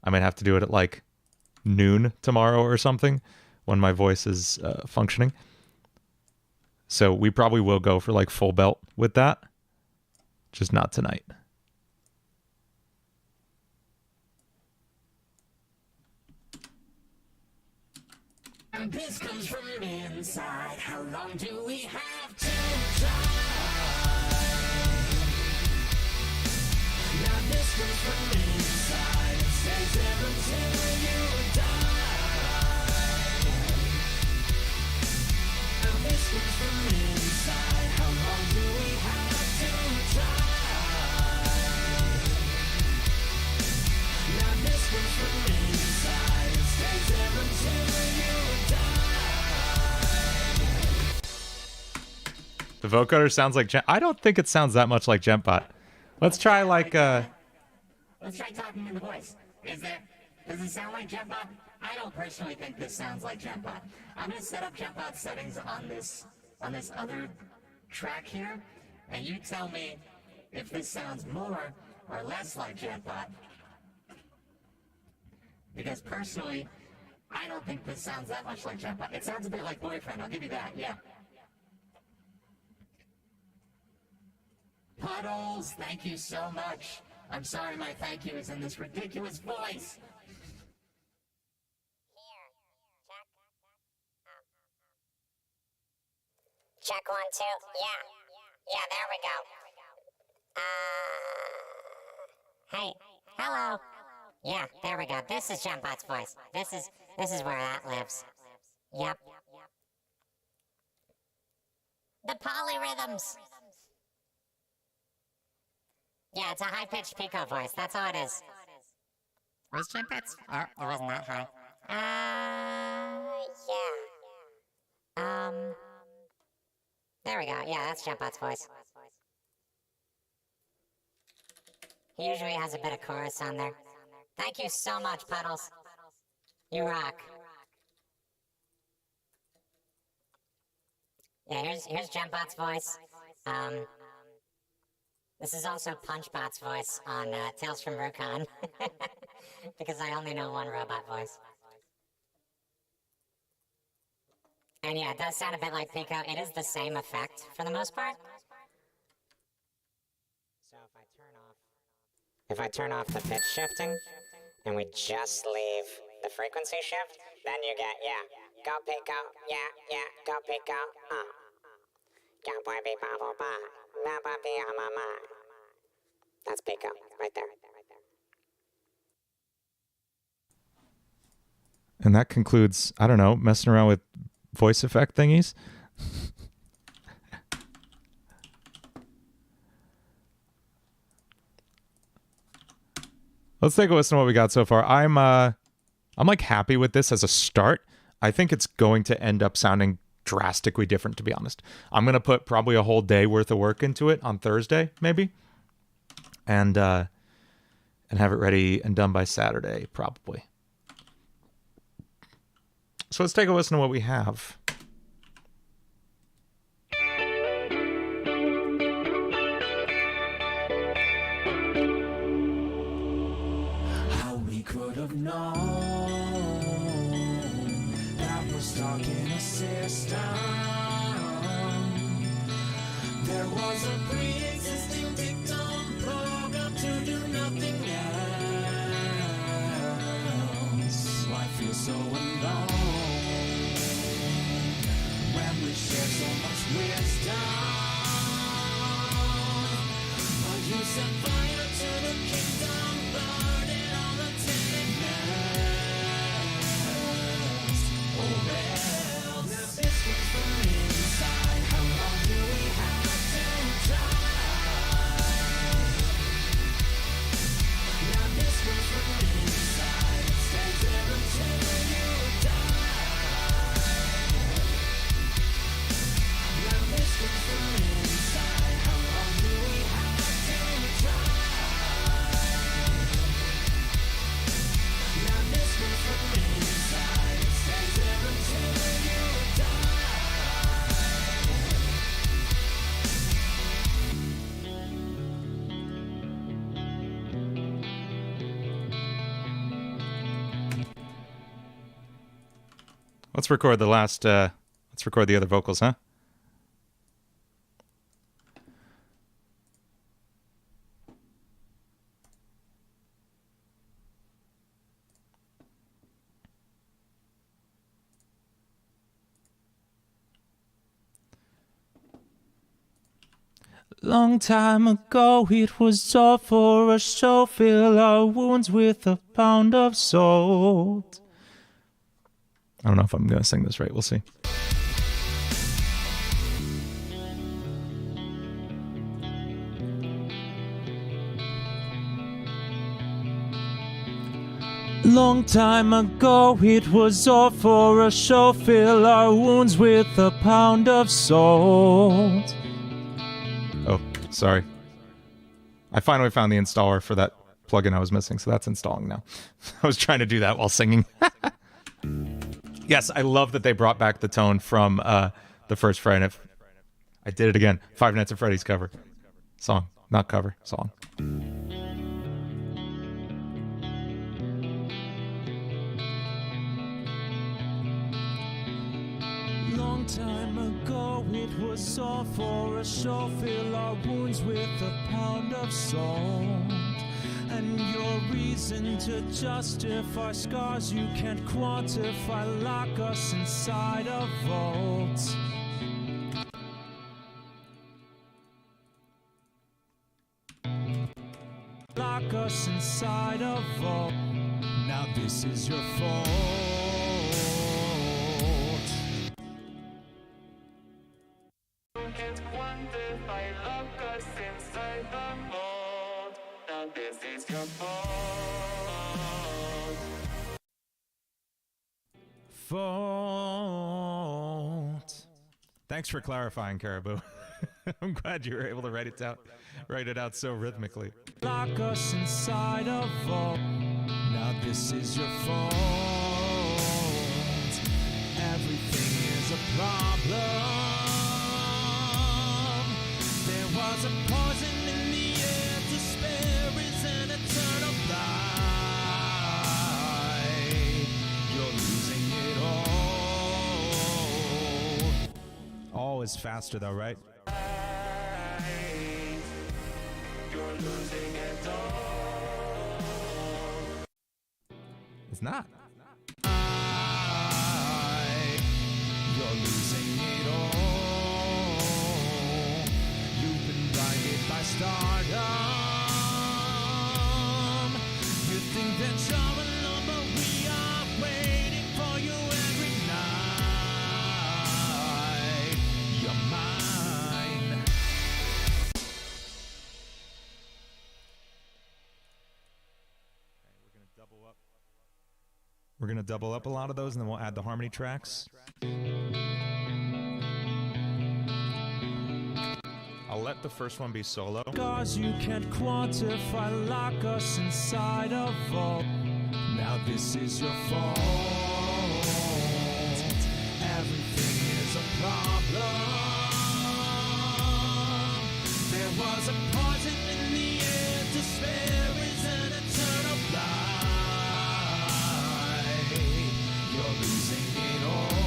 I might have to do it at, like, noon tomorrow or something when my voice is functioning. So we probably will go for, like, full belt with that, just not tonight. And this comes from inside. How long do we have to try? Now this comes from inside. It stays there until you die. Now this comes from inside. How long do we have to try? Now this comes from inside. It stays there until you die. The vocoder sounds like I don't think it sounds that much like Gempbot. Let's try, like, Let's try talking in the voice. Does it sound like Gempbot? I don't personally think this sounds like Gempbot. I'm gonna set up Gempbot settings on this other track here, and you tell me if this sounds more or less like Jetbot. Because personally, I don't think this sounds that much like Jetbot. It sounds a bit like Boyfriend, I'll give you that, yeah. Puddles, thank you so much. I'm sorry my thank you is in this ridiculous voice. Check 1, 2. Yeah, there we go. Hey, hello. Yeah, there we go. This is Jetbot's voice. This is where that lives. Yep. The polyrhythms. Yeah, it's a high-pitched Pico voice. That's all it is. Was Jetbot's? Oh, it wasn't that high. Yeah. There we go. Yeah, that's Jetbot's voice. He usually has a bit of chorus on there. Thank you so much, Puddles. You rock. Yeah, here's Jetbot's voice. This is also Punchbot's voice on Tales from Rukon. Because I only know one robot voice. And yeah, it does sound a bit like Pico. It is the same effect for the most part. So if I turn off the pitch shifting, and we just leave the frequency shift, then you get, yeah, go Pico, yeah, go Pico, go boy be bubble ba, na ba be on my mind. That's Pico, right there. And that concludes, I don't know, messing around with voice effect thingies. Let's take a listen to what we got so far. I'm like happy with this as a start. I think it's going to end up sounding drastically different, to be honest. I'm gonna put probably a whole day worth of work into it on Thursday, maybe, and have it ready and done by Saturday, probably. So let's take a listen to what we have. How we could have known that we're stuck in a system. There was a pre-existing dictum program to do nothing else. Life feels so alone when we share so much wisdom. But you set fire to the kingdom, burning all the nest. Oh well, now this was from inside. How long do we have to try? Now this was from inside. It stays there until you die. Now this was from inside. How long do we have to try? Now this was from inside. It stays there until you die. Let's record the last, let's record the other vocals, huh? Long time ago, it was all for us to fill our wounds with a pound of salt. I don't know if I'm going to sing this right. We'll see. Long time ago, it was all for us to fill our wounds with a pound of salt. Oh, sorry. I finally found the installer for that plugin I was missing, so that's installing now. I was trying to do that while singing. Yes, I love that they brought back the tone from the first FNAF. I did it again. Five Nights at Freddy's cover. Song. Not cover. Song. Long time ago it was all for a show. Fill our wounds with a pound of salt. And your reason to justify scars you can't quantify. Lock us inside a vault. Lock us inside a vault. Now this is your fault. You can't quantify, lock us inside the mold. Now this is your fault. Fault. Thanks for clarifying, Caribou. I'm glad you were able to write it out so rhythmically. Lock us inside a vault. Now this is your fault. Everything is a problem. There was a poison in the air. Despair is an eternal blight. You're losing it all. All is faster though, right? You're losing it all. It's not. You're losing it all. You've been blinded by stardom. You think that you're alone, but we are waiting for you every night. You're mine. We're gonna double up a lot of those, and then we'll add the harmony tracks. I'll let the first one be solo. Scars you can't quantify, lock us inside a vault. Now this is your fault. Everything is a problem. There was a poison in the air. Despair is an eternal blight. You're losing it all.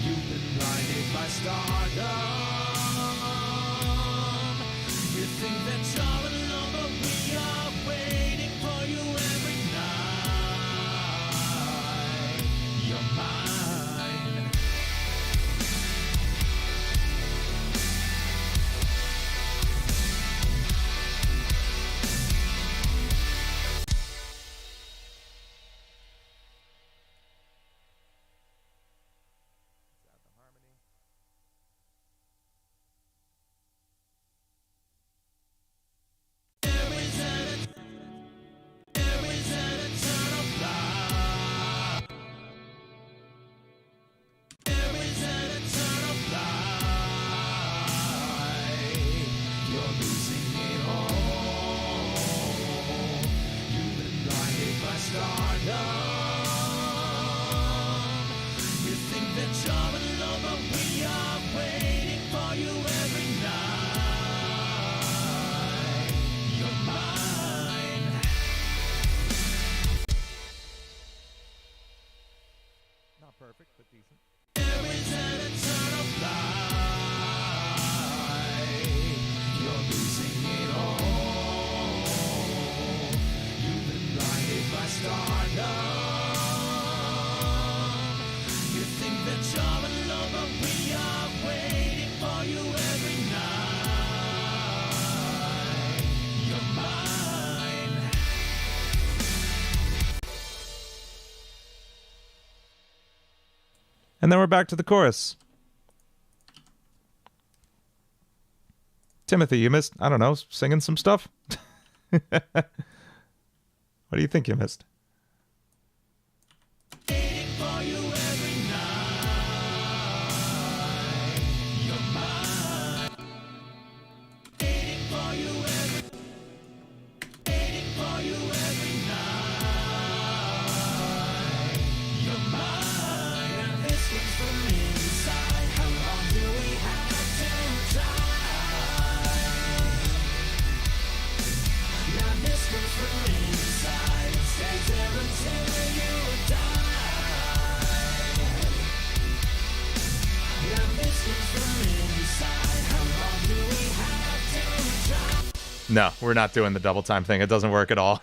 You've been blinded by stardom. You think that you're alone, but we are waiting for you every night. You're mine. Perfect, but decent. There is an eternal blight. You're losing it all. You've been blinded by stardom. You think that you're alone, but we are waiting for you every night. You're mine. And then we're back to the chorus. Timothy, you missed, I don't know, singing some stuff? What do you think you missed? Waiting for you every night. You're mine. Waiting for you every night. You're mine. And this one's from inside. How long No, we're not doing the double time thing. It doesn't work at all.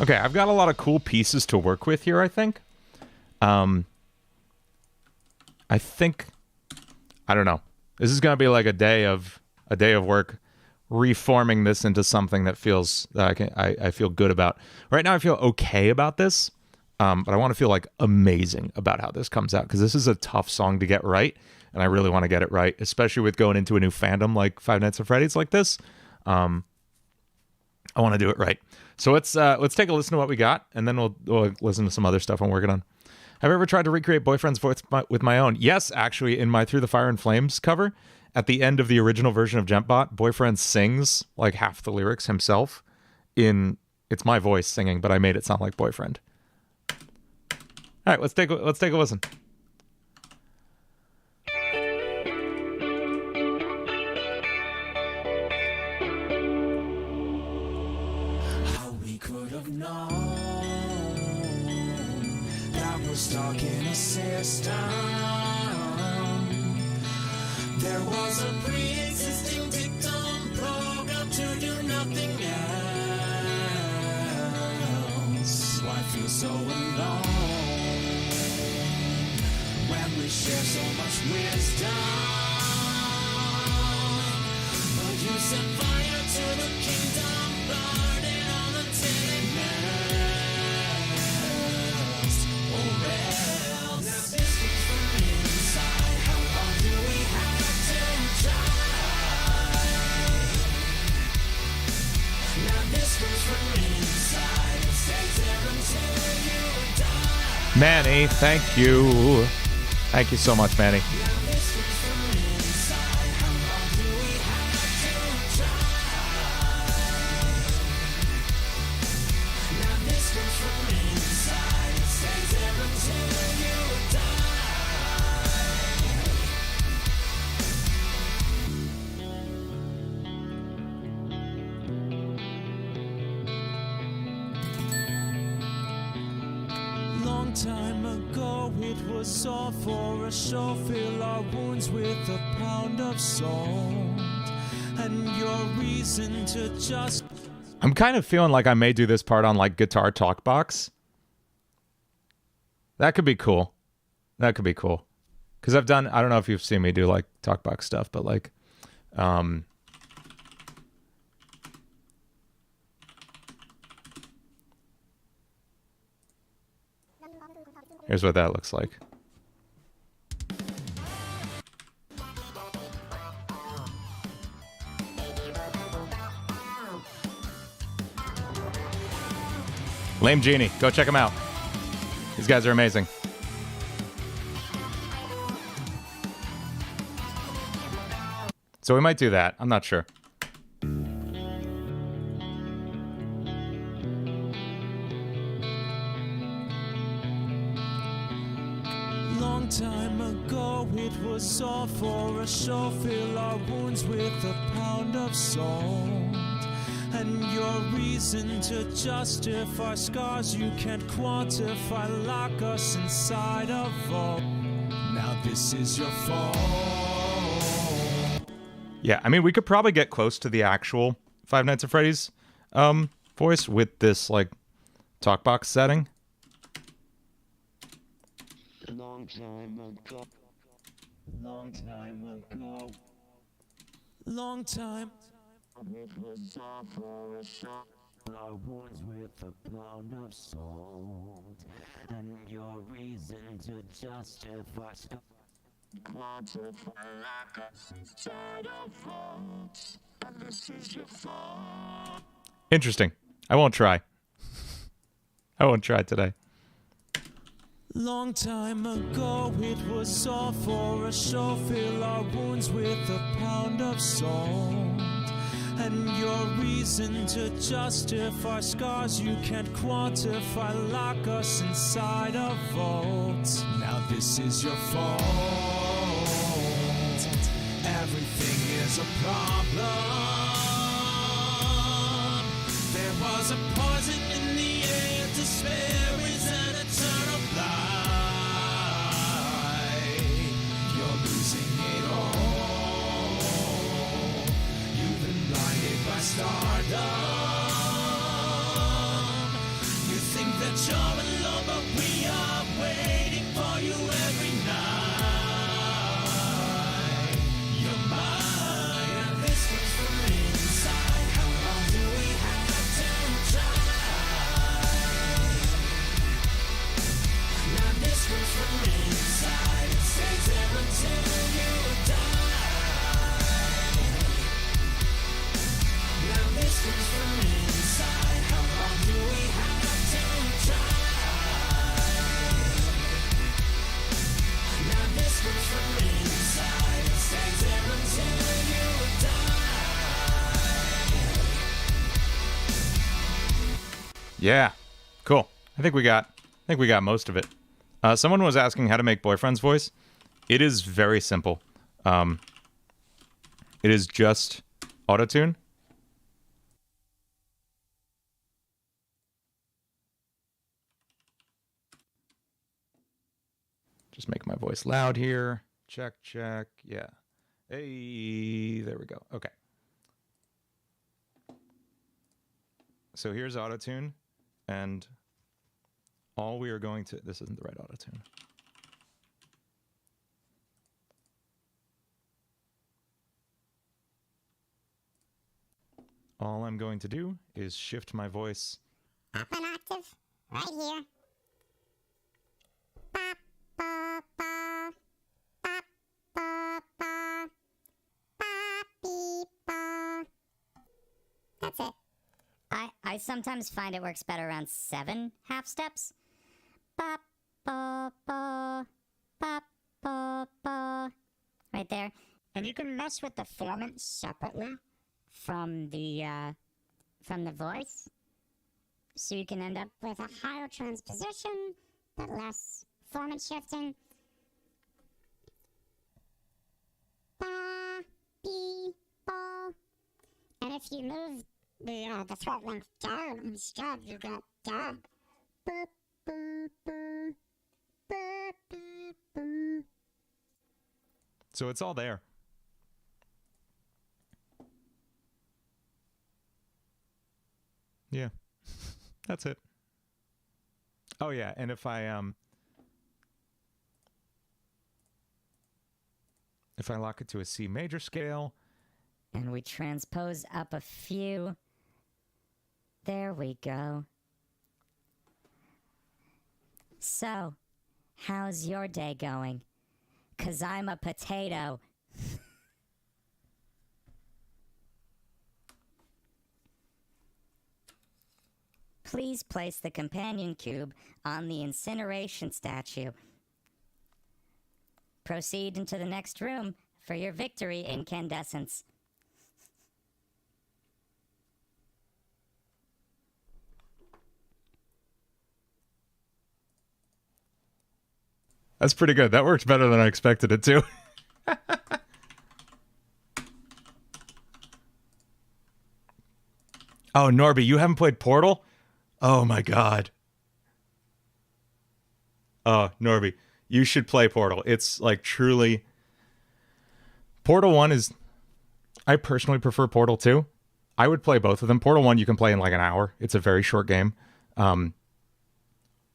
Okay, I've got a lot of cool pieces to work with here, I think. I don't know. This is going to be like a day of work reforming this into something that feels that I feel good about. Right now I feel okay about this. But I want to feel like amazing about how this comes out, because this is a tough song to get right, and I really want to get it right, especially with going into a new fandom like Five Nights at Freddy's like this. I want to do it right. So let's take a listen to what we got, and then we'll listen to some other stuff I'm working on. Have I ever tried to recreate Boyfriend's voice with my own? Yes, actually, in my Through the Fire and Flames cover, at the end of the original version of Gempbot, Boyfriend sings like half the lyrics himself. It's my voice singing, but I made it sound like Boyfriend. All right, let's take a listen. How we could have known that we're stuck in a system. There was a pre-existing dictum program to do nothing else. Why feel so alone when we share so much wisdom? But you set fire to the kingdom, burning all the nest. Oh, else. Now this was from inside. How long do we have to try? Now this was from inside. Stay there until you die. Manny, thank you. Thank you so much, Manny. Now this was from inside. How long do we have to try? Now this was from inside. Stay there until you die. Long time ago, it was all for a show. Fill our wounds with a pound of salt, and your reason to just. I'm kind of feeling like I may do this part on like Guitar Talk Box. That could be cool. That could be cool. Because I don't know if you've seen me do like Talkbox stuff, but like, here's what that looks like. Lame Genie. Go check them out. These guys are amazing. So we might do that. I'm not sure. Long time ago, it was all for a show. Fill our wounds with a pound of salt, and your reason to justify scars you can't quantify, lock us inside a vault. Now this is your fault. Yeah, I mean, we could probably get close to the actual Five Nights at Freddy's voice with this like talkbox setting. Long time ago. Long time ago. Long time. It was all for a show. our wounds with a pound of salt, and your reason to justify quantify lack of inside of fault, and this is your fault. Interesting. I won't try. I won't try today. Long time ago it was all for a show, fill our wounds with a pound of salt, and your reason to justify scars you can't quantify lock us inside a vault. Now this is your fault. Everything is a problem. There was a poison in the air, despair is an eternal blight. You're losing it all. You've been blinded by stardom. You think that you're alone, but we are waiting for you every night. You're mine, and this one's from inside. How long do we have to try? Now this one's from inside. It stays there until you die. Now this one's from inside. How long do we have to try? Now this one's from inside. It stays there until you die. Yeah. Cool. I think we got most of it. Someone was asking how to make boyfriend's voice. It is very simple. It is just autotune. Just make my voice loud here. Check, check. Yeah. Hey, there we go. Okay. So here's autotune, and all we are going to... This isn't the right autotune. All I'm going to do is shift my voice Up an octave, right here. Ba, ba, ba. Ba, ba, ba. Ba, beep, ba. That's it. I sometimes find it works better around 7 half steps. Ba, ba, ba. Ba, ba, ba. Right there. And you can mess with the formant separately from the voice. So you can end up with a higher transposition, but less formant shifting. Ba, be, ba. And if you move the throat length down instead, you get da. Boop, boop, boop. Boop, boop, boop. So it's all there. Yeah. That's it. Oh yeah, and if I lock it to a C major scale and we transpose up a few, there we go. So, how's your day going? 'Cause I'm a potato. Please place the companion cube on the incineration statue. Proceed into the next room for your victory incandescence. That's pretty good. That worked better than I expected it to. Oh, Norby, you haven't played Portal? Oh my god. Oh, Norby, you should play Portal. It's like truly... Portal 1 is... I personally prefer Portal 2. I would play both of them. Portal 1 you can play in like an hour. It's a very short game.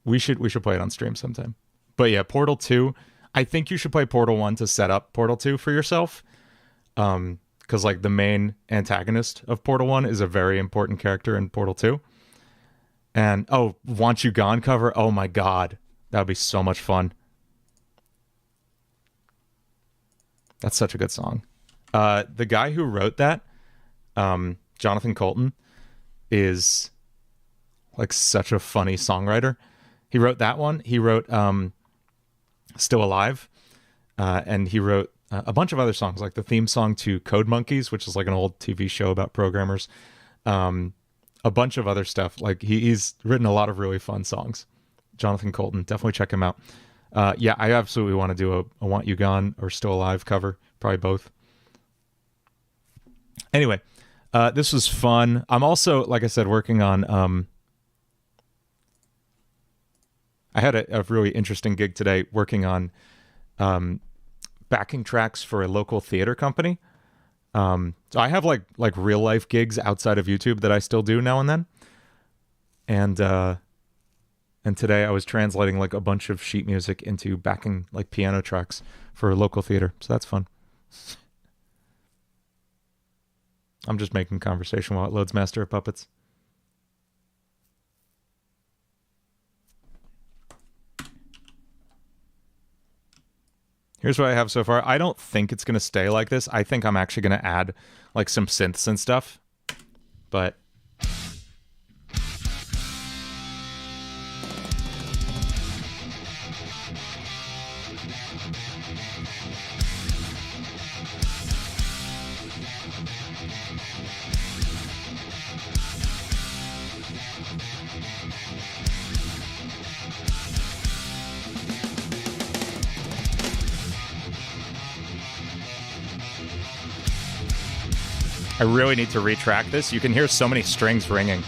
We should play it on stream sometime. But yeah, Portal 2, I think you should play Portal 1 to set up Portal 2 for yourself. because like the main antagonist of Portal 1 is a very important character in Portal 2. And oh, Want You Gone cover. Oh my god. That would be so much fun. That's such a good song. The guy who wrote that, Jonathan Colton, is like such a funny songwriter. He wrote that one. He wrote Still Alive. And he wrote a bunch of other songs, like the theme song to Code Monkeys, which is like an old TV show about programmers. A bunch of other stuff. Like he's written a lot of really fun songs. Jonathan Colton, definitely check him out. Yeah, I absolutely want to do a Want You Gone or Still Alive cover. Probably both. Anyway, this was fun. I'm also, like I said, working on... I had a really interesting gig today working on backing tracks for a local theater company. So I have like real life gigs outside of YouTube that I still do now and then. And today I was translating like a bunch of sheet music into backing like piano tracks for a local theater. So that's fun. I'm just making conversation while it loads Master of Puppets. Here's what I have so far. I don't think it's going to stay like this. I think I'm actually going to add like some synths and stuff. But I really need to retrack this. You can hear so many strings ringing.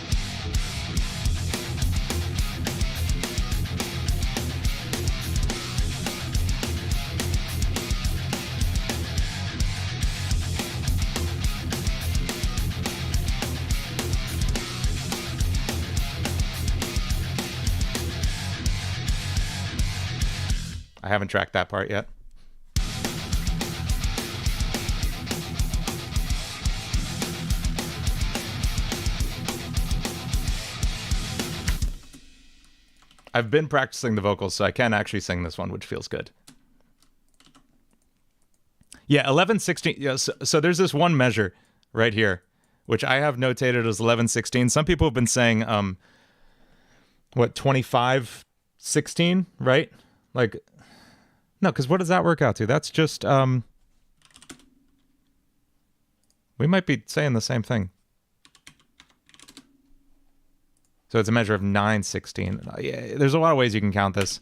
I haven't tracked that part yet. I've been practicing the vocals, so I can actually sing this one, which feels good. Yeah, 11/16. Yeah, so there's this one measure right here, which I have notated as 11/16. Some people have been saying, what, 25/16, right? Like, no, because what does that work out to? That's just, we might be saying the same thing. So it's a measure of 9/16. Yeah, there's a lot of ways you can count this.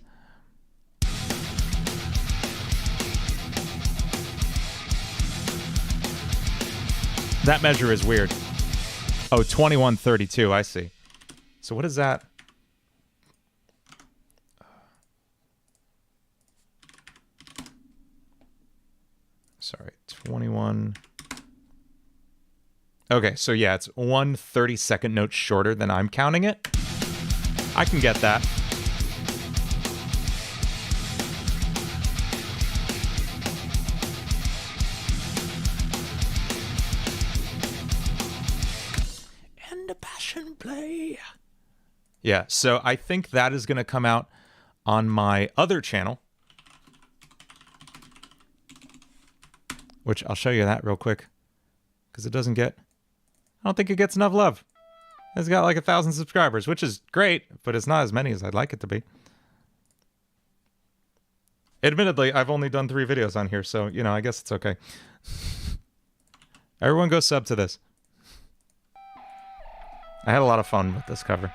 That measure is weird. Oh, 21/32, I see. So what is that? Sorry, 21... Okay, so yeah, it's 1 32nd note shorter than I'm counting it. I can get that. And a passion play. Yeah, so I think that is going to come out on my other channel, which I'll show you that real quick, because it doesn't get... I don't think it gets enough love. It's got like 1,000 subscribers, which is great, but it's not as many as I'd like it to be. Admittedly, I've only done 3 videos on here, so, you know, I guess it's okay. Everyone go sub to this. I had a lot of fun with this cover.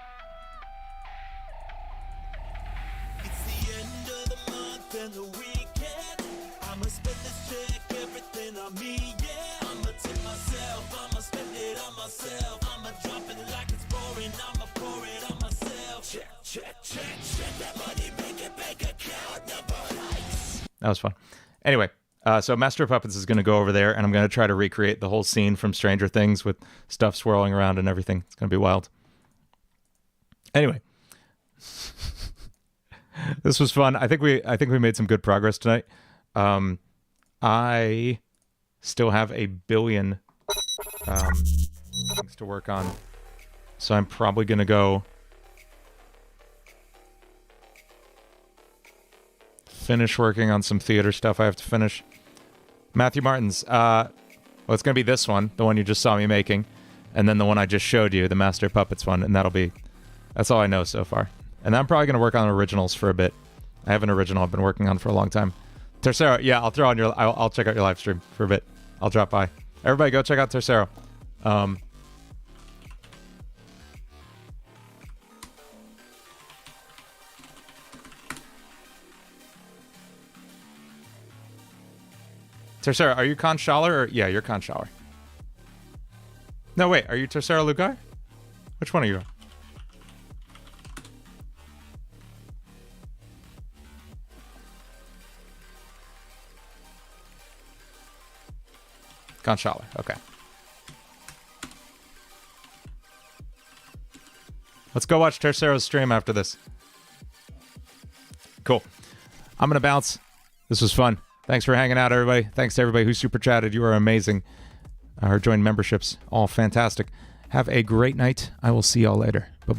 It's the end of the month and the weekend. I'ma spend this check, everything on me, yeah. I'ma tip myself, I'ma spend it on myself. I'ma drop it like it's pouring, I'ma pour it on myself. Check that money, make it bank account number nice. That was fun. Anyway, so Master of Puppets is going to go over there, and I'm going to try to recreate the whole scene from Stranger Things with stuff swirling around and everything. It's going to be wild. Anyway, this was fun. I think we made some good progress tonight. I still have a billion things to work on. So I'm probably going to go finish working on some theater stuff I have to finish. Matthew Martins, well, it's going to be this one, the one you just saw me making, and then the one I just showed you, the Master of Puppets one, and that's all I know so far. And I'm probably going to work on originals for a bit. I have an original I've been working on for a long time. Tercero, yeah, I'll check out your live stream for a bit. I'll drop by. Everybody go check out Tercero. Tercero, are you Con Schaller or yeah, you're Con Schaller. No, wait, are you Tercero Lugar? Which one are you? Con Schaller, okay. Let's go watch Tercero's stream after this. Cool. I'm gonna bounce. This was fun. Thanks for hanging out, everybody. Thanks to everybody who super chatted. You are amazing. Or joined memberships. All fantastic. Have a great night. I will see y'all later.